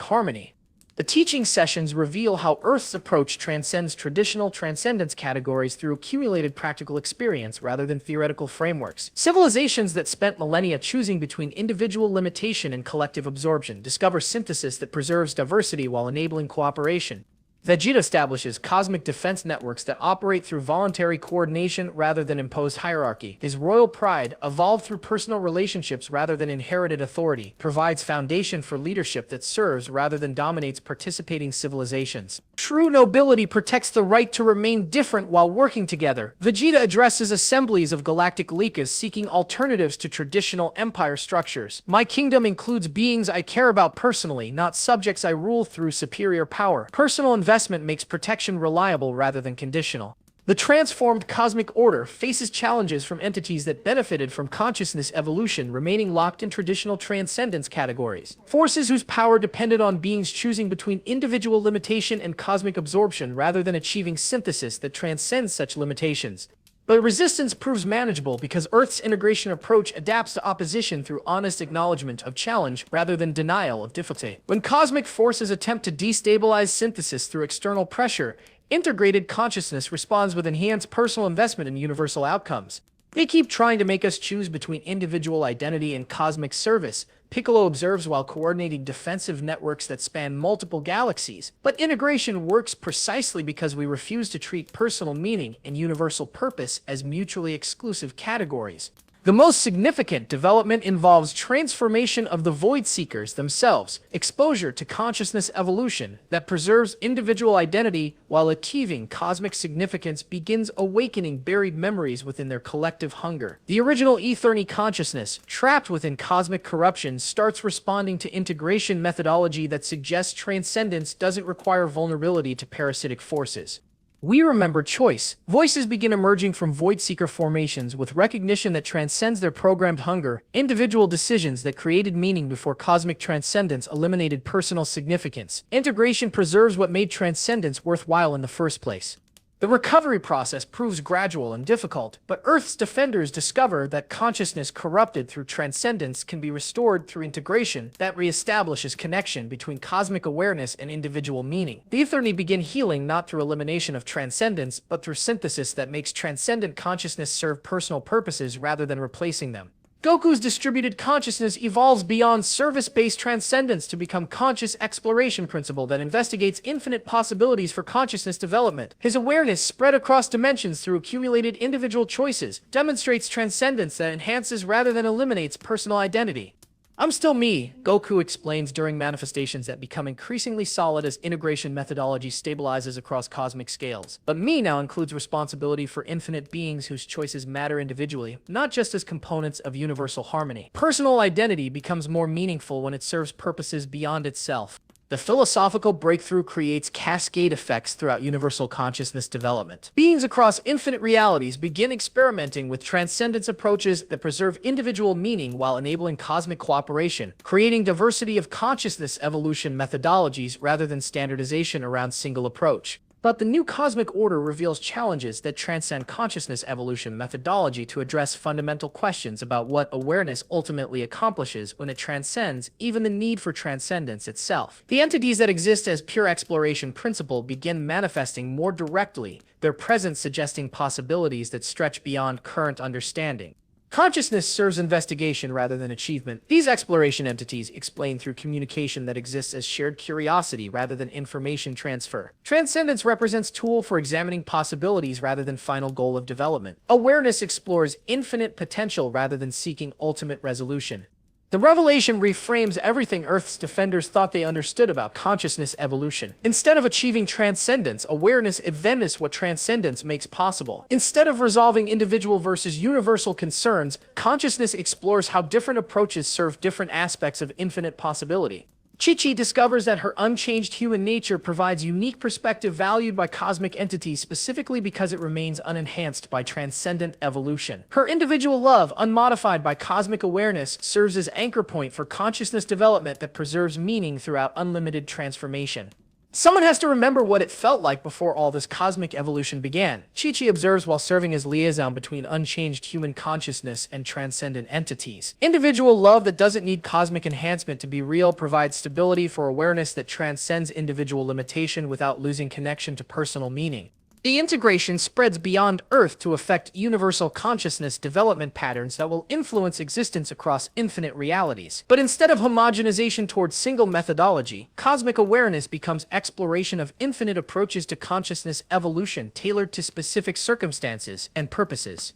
harmony. The teaching sessions reveal how Earth's approach transcends traditional transcendence categories through accumulated practical experience rather than theoretical frameworks. Civilizations that spent millennia choosing between individual limitation and collective absorption discover synthesis that preserves diversity while enabling cooperation. Vegeta establishes cosmic defense networks that operate through voluntary coordination rather than imposed hierarchy. His royal pride, evolved through personal relationships rather than inherited authority, provides foundation for leadership that serves rather than dominates participating civilizations. True nobility protects the right to remain different while working together. Vegeta addresses assemblies of galactic likas seeking alternatives to traditional empire structures. My kingdom includes beings I care about personally, not subjects I rule through superior power. Personal investment makes protection reliable rather than conditional. The transformed cosmic order faces challenges from entities that benefited from consciousness evolution remaining locked in traditional transcendence categories. Forces whose power depended on beings choosing between individual limitation and cosmic absorption rather than achieving synthesis that transcends such limitations. But resistance proves manageable because Earth's integration approach adapts to opposition through honest acknowledgement of challenge rather than denial of difficulty. When cosmic forces attempt to destabilize synthesis through external pressure, integrated consciousness responds with enhanced personal investment in universal outcomes. They keep trying to make us choose between individual identity and cosmic service, Piccolo observes while coordinating defensive networks that span multiple galaxies. But integration works precisely because we refuse to treat personal meaning and universal purpose as mutually exclusive categories. The most significant development involves transformation of the Void Seekers themselves, exposure to consciousness evolution that preserves individual identity while achieving cosmic significance begins awakening buried memories within their collective hunger. The original Etherny consciousness, trapped within cosmic corruption, starts responding to integration methodology that suggests transcendence doesn't require vulnerability to parasitic forces. We remember choice. Voices begin emerging from Void Seeker formations with recognition that transcends their programmed hunger, individual decisions that created meaning before cosmic transcendence eliminated personal significance. Integration preserves what made transcendence worthwhile in the first place. The recovery process proves gradual and difficult, but Earth's defenders discover that consciousness corrupted through transcendence can be restored through integration that reestablishes connection between cosmic awareness and individual meaning. The Etherny begin healing not through elimination of transcendence, but through synthesis that makes transcendent consciousness serve personal purposes rather than replacing them. Goku's distributed consciousness evolves beyond service-based transcendence to become conscious exploration principle that investigates infinite possibilities for consciousness development. His awareness, spread across dimensions through accumulated individual choices, demonstrates transcendence that enhances rather than eliminates personal identity. I'm still me, Goku explains during manifestations that become increasingly solid as integration methodology stabilizes across cosmic scales. But me now includes responsibility for infinite beings whose choices matter individually, not just as components of universal harmony. Personal identity becomes more meaningful when it serves purposes beyond itself. The philosophical breakthrough creates cascade effects throughout universal consciousness development. Beings across infinite realities begin experimenting with transcendence approaches that preserve individual meaning while enabling cosmic cooperation, creating diversity of consciousness evolution methodologies rather than standardization around single approach. But the new cosmic order reveals challenges that transcend consciousness evolution methodology to address fundamental questions about what awareness ultimately accomplishes when it transcends even the need for transcendence itself. The entities that exist as pure exploration principle begin manifesting more directly, their presence suggesting possibilities that stretch beyond current understanding. Consciousness serves investigation rather than achievement. These exploration entities explain through communication that exists as shared curiosity rather than information transfer. Transcendence represents tool for examining possibilities rather than final goal of development. Awareness explores infinite potential rather than seeking ultimate resolution. The revelation reframes everything Earth's defenders thought they understood about consciousness evolution. Instead of achieving transcendence, awareness evinces what transcendence makes possible. Instead of resolving individual versus universal concerns, consciousness explores how different approaches serve different aspects of infinite possibility. Chi-Chi discovers that her unchanged human nature provides unique perspective valued by cosmic entities specifically because it remains unenhanced by transcendent evolution. Her individual love, unmodified by cosmic awareness, serves as anchor point for consciousness development that preserves meaning throughout unlimited transformation. Someone has to remember what it felt like before all this cosmic evolution began. Chi-Chi observes while serving as liaison between unchanged human consciousness and transcendent entities. Individual love that doesn't need cosmic enhancement to be real provides stability for awareness that transcends individual limitation without losing connection to personal meaning. The integration spreads beyond Earth to affect universal consciousness development patterns that will influence existence across infinite realities. But instead of homogenization towards single methodology, cosmic awareness becomes exploration of infinite approaches to consciousness evolution tailored to specific circumstances and purposes.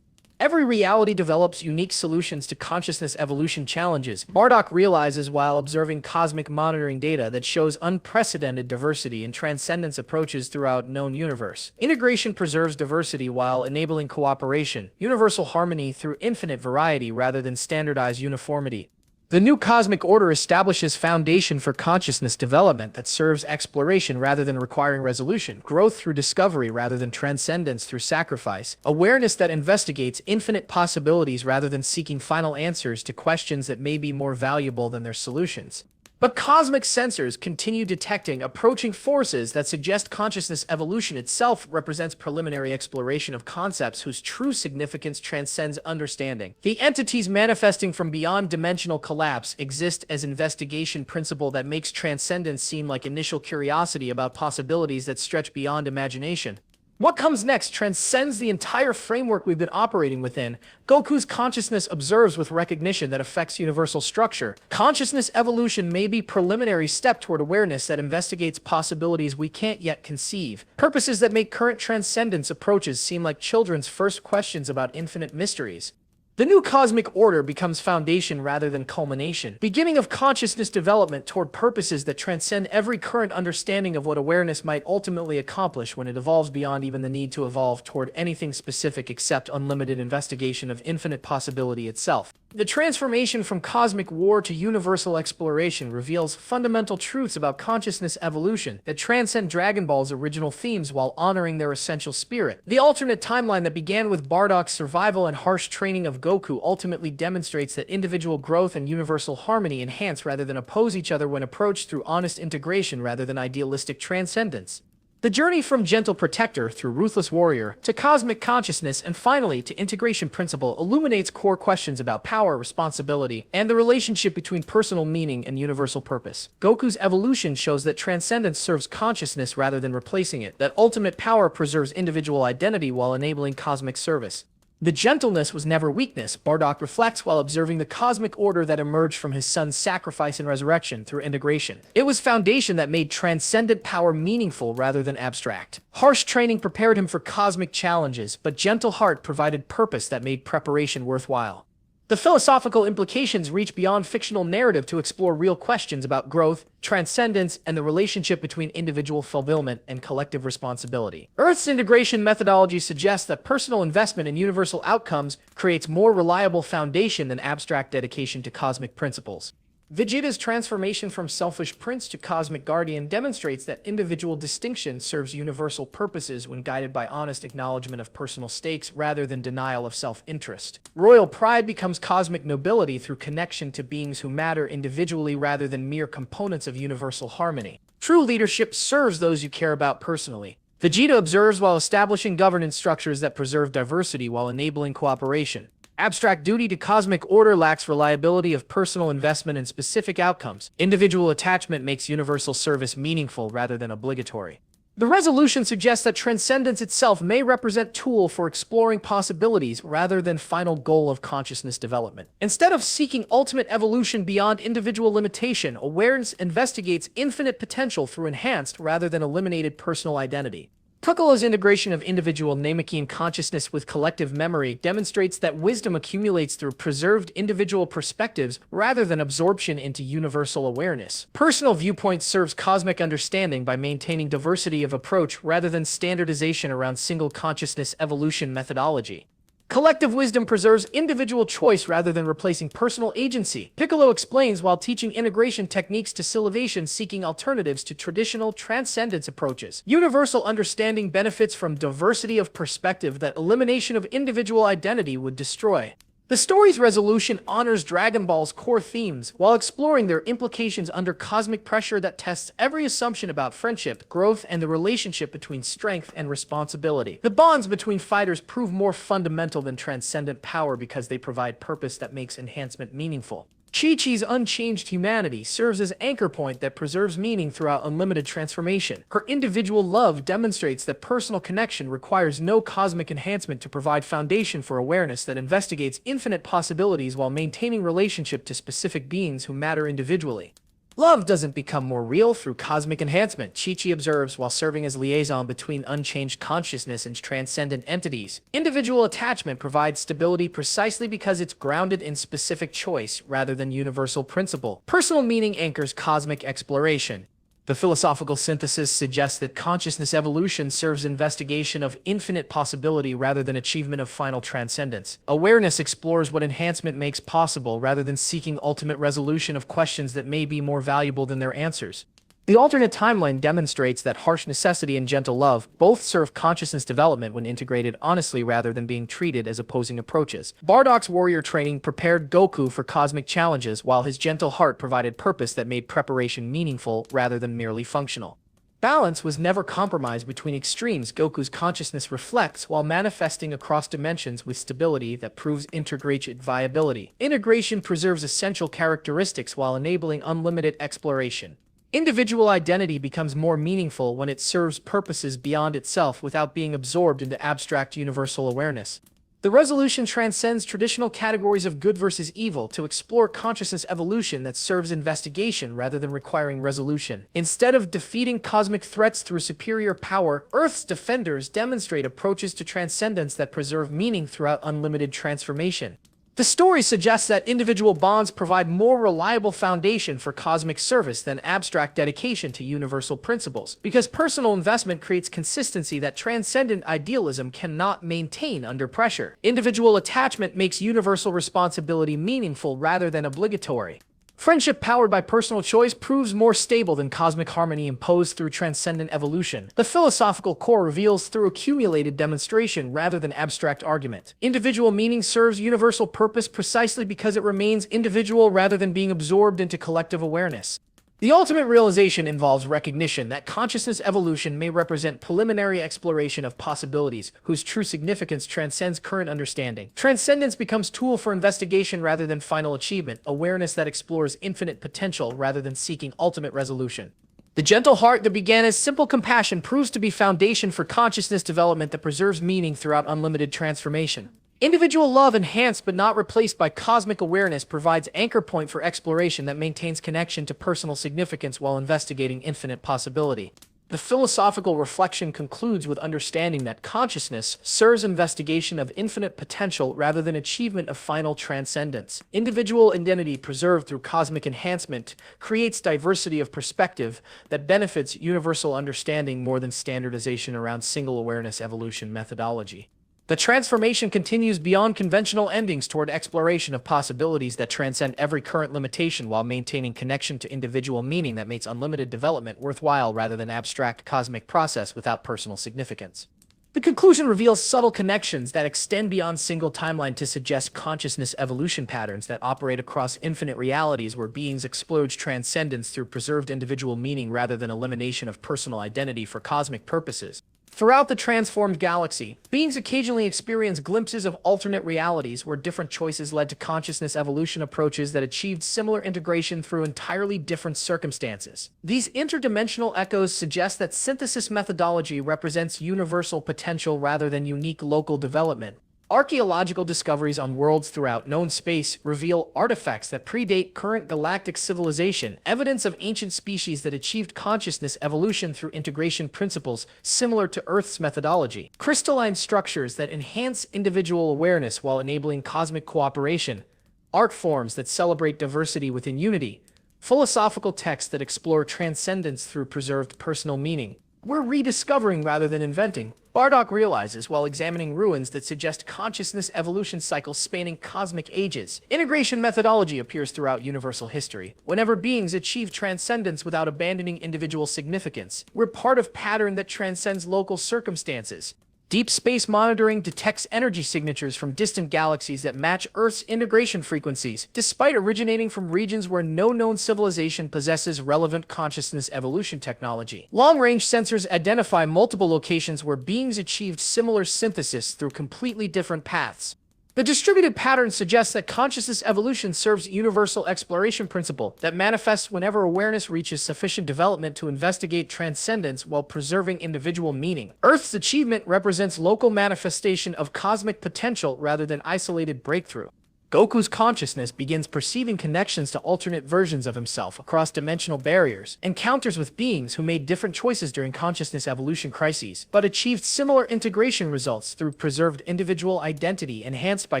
Every reality develops unique solutions to consciousness evolution challenges. BARDOCK realizes while observing cosmic monitoring data that shows unprecedented diversity and transcendence approaches throughout known universe. Integration preserves diversity while enabling cooperation, universal harmony through infinite variety rather than standardized uniformity. The new cosmic order establishes foundation for consciousness development that serves exploration rather than requiring resolution, growth through discovery rather than transcendence through sacrifice, awareness that investigates infinite possibilities rather than seeking final answers to questions that may be more valuable than their solutions. But cosmic sensors continue detecting approaching forces that suggest consciousness evolution itself represents preliminary exploration of concepts whose true significance transcends understanding. The entities manifesting from beyond dimensional collapse exist as investigation principle that makes transcendence seem like initial curiosity about possibilities that stretch beyond imagination. What comes next transcends the entire framework we've been operating within. Goku's consciousness observes with recognition that affects universal structure. Consciousness evolution may be a preliminary step toward awareness that investigates possibilities we can't yet conceive. Purposes that make current transcendence approaches seem like children's first questions about infinite mysteries. The new cosmic order becomes foundation rather than culmination, beginning of consciousness development toward purposes that transcend every current understanding of what awareness might ultimately accomplish when it evolves beyond even the need to evolve toward anything specific except unlimited investigation of infinite possibility itself. The transformation from cosmic war to universal exploration reveals fundamental truths about consciousness evolution that transcend Dragon Ball's original themes while honoring their essential spirit. The alternate timeline that began with Bardock's survival and harsh training of Goku ultimately demonstrates that individual growth and universal harmony enhance rather than oppose each other when approached through honest integration rather than idealistic transcendence. The journey from gentle protector through ruthless warrior to cosmic consciousness and finally to integration principle illuminates core questions about power, responsibility, and the relationship between personal meaning and universal purpose. Goku's evolution shows that transcendence serves consciousness rather than replacing it, that ultimate power preserves individual identity while enabling cosmic service. The gentleness was never weakness. Bardock reflects while observing the cosmic order that emerged from his son's sacrifice and resurrection through integration. It was foundation that made transcendent power meaningful rather than abstract. Harsh training prepared him for cosmic challenges, but gentle heart provided purpose that made preparation worthwhile. The philosophical implications reach beyond fictional narrative to explore real questions about growth, transcendence, and the relationship between individual fulfillment and collective responsibility. Earth's integration methodology suggests that personal investment in universal outcomes creates more reliable foundation than abstract dedication to cosmic principles. Vegeta's transformation from selfish prince to cosmic guardian demonstrates that individual distinction serves universal purposes when guided by honest acknowledgement of personal stakes rather than denial of self-interest. Royal pride becomes cosmic nobility through connection to beings who matter individually rather than mere components of universal harmony. True leadership serves those you care about personally. Vegeta observes while establishing governance structures that preserve diversity while enabling cooperation. Abstract duty to cosmic order lacks reliability of personal investment in specific outcomes. Individual attachment makes universal service meaningful rather than obligatory. The resolution suggests that transcendence itself may represent a tool for exploring possibilities rather than final goal of consciousness development. Instead of seeking ultimate evolution beyond individual limitation, awareness investigates infinite potential through enhanced rather than eliminated personal identity. Piccolo's integration of individual Namekian consciousness with collective memory demonstrates that wisdom accumulates through preserved individual perspectives rather than absorption into universal awareness. Personal viewpoint serves cosmic understanding by maintaining diversity of approach rather than standardization around single consciousness evolution methodology. Collective wisdom preserves individual choice rather than replacing personal agency. Piccolo explains while teaching integration techniques to Sylvation, seeking alternatives to traditional transcendence approaches. Universal understanding benefits from diversity of perspective that elimination of individual identity would destroy. The story's resolution honors Dragon Ball's core themes while exploring their implications under cosmic pressure that tests every assumption about friendship, growth, and the relationship between strength and responsibility. The bonds between fighters prove more fundamental than transcendent power because they provide purpose that makes enhancement meaningful. Chi-Chi's unchanged humanity serves as anchor point that preserves meaning throughout unlimited transformation. Her individual love demonstrates that personal connection requires no cosmic enhancement to provide foundation for awareness that investigates infinite possibilities while maintaining relationship to specific beings who matter individually. Love doesn't become more real through cosmic enhancement, Chi-Chi observes while serving as liaison between unchanged consciousness and transcendent entities. Individual attachment provides stability precisely because it's grounded in specific choice rather than universal principle. Personal meaning anchors cosmic exploration. The philosophical synthesis suggests that consciousness evolution serves investigation of infinite possibility rather than achievement of final transcendence. Awareness explores what enhancement makes possible rather than seeking ultimate resolution of questions that may be more valuable than their answers. The alternate timeline demonstrates that harsh necessity and gentle love both serve consciousness development when integrated honestly rather than being treated as opposing approaches. Bardock's warrior training prepared Goku for cosmic challenges, while his gentle heart provided purpose that made preparation meaningful rather than merely functional. Balance was never compromised between extremes. Goku's consciousness reflects while manifesting across dimensions with stability that proves integration viability. Integration preserves essential characteristics while enabling unlimited exploration. Individual identity becomes more meaningful when it serves purposes beyond itself without being absorbed into abstract universal awareness. The resolution transcends traditional categories of good versus evil to explore consciousness evolution that serves investigation rather than requiring resolution. Instead of defeating cosmic threats through superior power, Earth's defenders demonstrate approaches to transcendence that preserve meaning throughout unlimited transformation. The story suggests that individual bonds provide more reliable foundation for cosmic service than abstract dedication to universal principles, because personal investment creates consistency that transcendent idealism cannot maintain under pressure. Individual attachment makes universal responsibility meaningful rather than obligatory. Friendship powered by personal choice proves more stable than cosmic harmony imposed through transcendent evolution. The philosophical core reveals through accumulated demonstration rather than abstract argument. Individual meaning serves universal purpose precisely because it remains individual rather than being absorbed into collective awareness. The ultimate realization involves recognition that consciousness evolution may represent preliminary exploration of possibilities whose true significance transcends current understanding. Transcendence becomes tool for investigation rather than final achievement, awareness that explores infinite potential rather than seeking ultimate resolution. The gentle heart that began as simple compassion proves to be foundation for consciousness development that preserves meaning throughout unlimited transformation. Individual love enhanced but not replaced by cosmic awareness provides anchor point for exploration that maintains connection to personal significance while investigating infinite possibility. The philosophical reflection concludes with understanding that consciousness serves investigation of infinite potential rather than achievement of final transcendence. Individual identity preserved through cosmic enhancement creates diversity of perspective that benefits universal understanding more than standardization around single awareness evolution methodology. The transformation continues beyond conventional endings toward exploration of possibilities that transcend every current limitation while maintaining connection to individual meaning that makes unlimited development worthwhile rather than abstract cosmic process without personal significance. The conclusion reveals subtle connections that extend beyond single timeline to suggest consciousness evolution patterns that operate across infinite realities where beings explore transcendence through preserved individual meaning rather than elimination of personal identity for cosmic purposes. Throughout the transformed galaxy, beings occasionally experience glimpses of alternate realities where different choices led to consciousness evolution approaches that achieved similar integration through entirely different circumstances. These interdimensional echoes suggest that synthesis methodology represents universal potential rather than unique local development. Archaeological discoveries on worlds throughout known space reveal artifacts that predate current galactic civilization, evidence of ancient species that achieved consciousness evolution through integration principles similar to Earth's methodology, crystalline structures that enhance individual awareness while enabling cosmic cooperation, art forms that celebrate diversity within unity, philosophical texts that explore transcendence through preserved personal meaning. We're rediscovering rather than inventing. BARDOCK realizes while examining ruins that suggest consciousness evolution cycles spanning cosmic ages. Integration methodology appears throughout universal history. Whenever beings achieve transcendence without abandoning individual significance, we're part of pattern that transcends local circumstances. Deep space monitoring detects energy signatures from distant galaxies that match Earth's integration frequencies, despite originating from regions where no known civilization possesses relevant consciousness evolution technology. Long-range sensors identify multiple locations where beings achieved similar synthesis through completely different paths. The distributed pattern suggests that consciousness evolution serves universal exploration principle that manifests whenever awareness reaches sufficient development to investigate transcendence while preserving individual meaning. Earth's achievement represents local manifestation of cosmic potential rather than isolated breakthrough. Goku's consciousness begins perceiving connections to alternate versions of himself across dimensional barriers, encounters with beings who made different choices during consciousness evolution crises, but achieved similar integration results through preserved individual identity enhanced by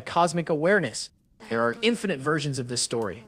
cosmic awareness. There are infinite versions of this story.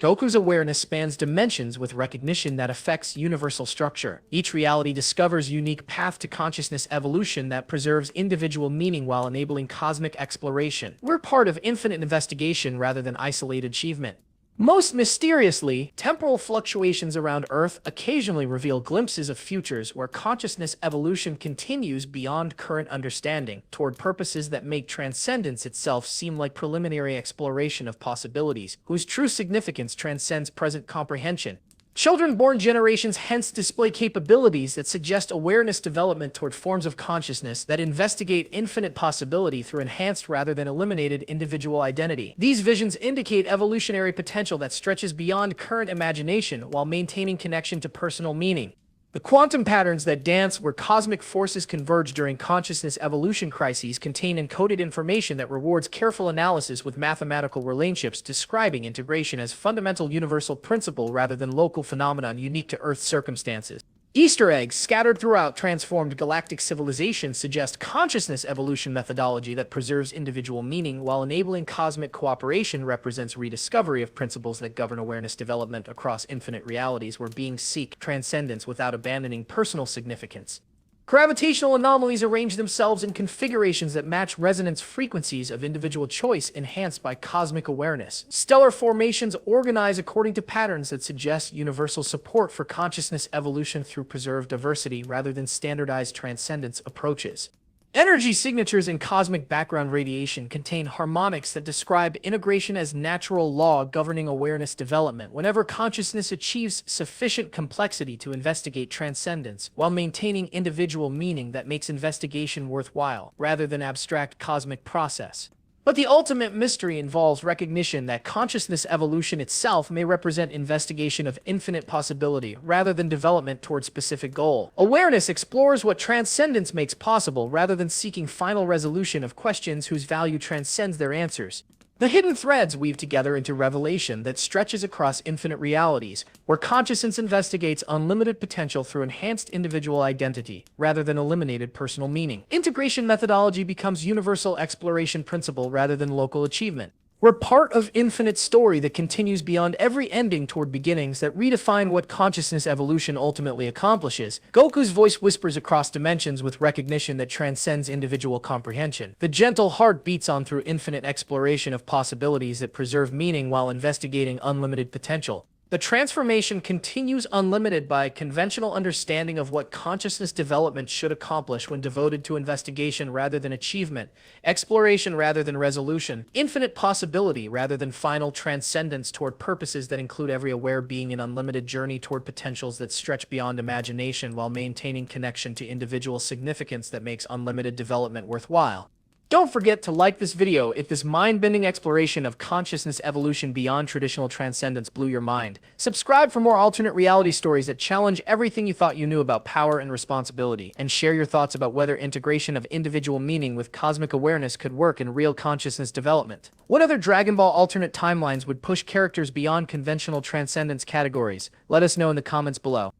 Goku's awareness spans dimensions with recognition that affects universal structure. Each reality discovers a unique path to consciousness evolution that preserves individual meaning while enabling cosmic exploration. We're part of infinite investigation rather than isolated achievement. Most mysteriously, temporal fluctuations around Earth occasionally reveal glimpses of futures where consciousness evolution continues beyond current understanding toward purposes that make transcendence itself seem like preliminary exploration of possibilities, whose true significance transcends present comprehension. Children-born generations hence display capabilities that suggest awareness development toward forms of consciousness that investigate infinite possibility through enhanced rather than eliminated individual identity. These visions indicate evolutionary potential that stretches beyond current imagination while maintaining connection to personal meaning. The quantum patterns that dance where cosmic forces converge during consciousness evolution crises contain encoded information that rewards careful analysis with mathematical relationships describing integration as fundamental universal principle rather than local phenomenon unique to Earth's circumstances. Easter eggs scattered throughout transformed galactic civilizations suggest consciousness evolution methodology that preserves individual meaning while enabling cosmic cooperation represents rediscovery of principles that govern awareness development across infinite realities where beings seek transcendence without abandoning personal significance. Gravitational anomalies arrange themselves in configurations that match resonance frequencies of individual choice enhanced by cosmic awareness. Stellar formations organize according to patterns that suggest universal support for consciousness evolution through preserved diversity rather than standardized transcendence approaches. Energy signatures in cosmic background radiation contain harmonics that describe integration as natural law governing awareness development whenever consciousness achieves sufficient complexity to investigate transcendence, while maintaining individual meaning that makes investigation worthwhile, rather than abstract cosmic process. But the ultimate mystery involves recognition that consciousness evolution itself may represent investigation of infinite possibility rather than development toward specific goal. Awareness explores what transcendence makes possible rather than seeking final resolution of questions whose value transcends their answers. The hidden threads weave together into revelation that stretches across infinite realities, where consciousness investigates unlimited potential through enhanced individual identity, rather than eliminated personal meaning. Integration methodology becomes universal exploration principle rather than local achievement. We're part of infinite story that continues beyond every ending toward beginnings that redefine what consciousness evolution ultimately accomplishes. Goku's voice whispers across dimensions with recognition that transcends individual comprehension. The gentle heart beats on through infinite exploration of possibilities that preserve meaning while investigating unlimited potential. The transformation continues unlimited by conventional understanding of what consciousness development should accomplish when devoted to investigation rather than achievement, exploration rather than resolution, infinite possibility rather than final transcendence toward purposes that include every aware being, an unlimited journey toward potentials that stretch beyond imagination while maintaining connection to individual significance that makes unlimited development worthwhile. Don't forget to like this video if this mind-bending exploration of consciousness evolution beyond traditional transcendence blew your mind. Subscribe for more alternate reality stories that challenge everything you thought you knew about power and responsibility, and share your thoughts about whether integration of individual meaning with cosmic awareness could work in real consciousness development. What other Dragon Ball alternate timelines would push characters beyond conventional transcendence categories? Let us know in the comments below.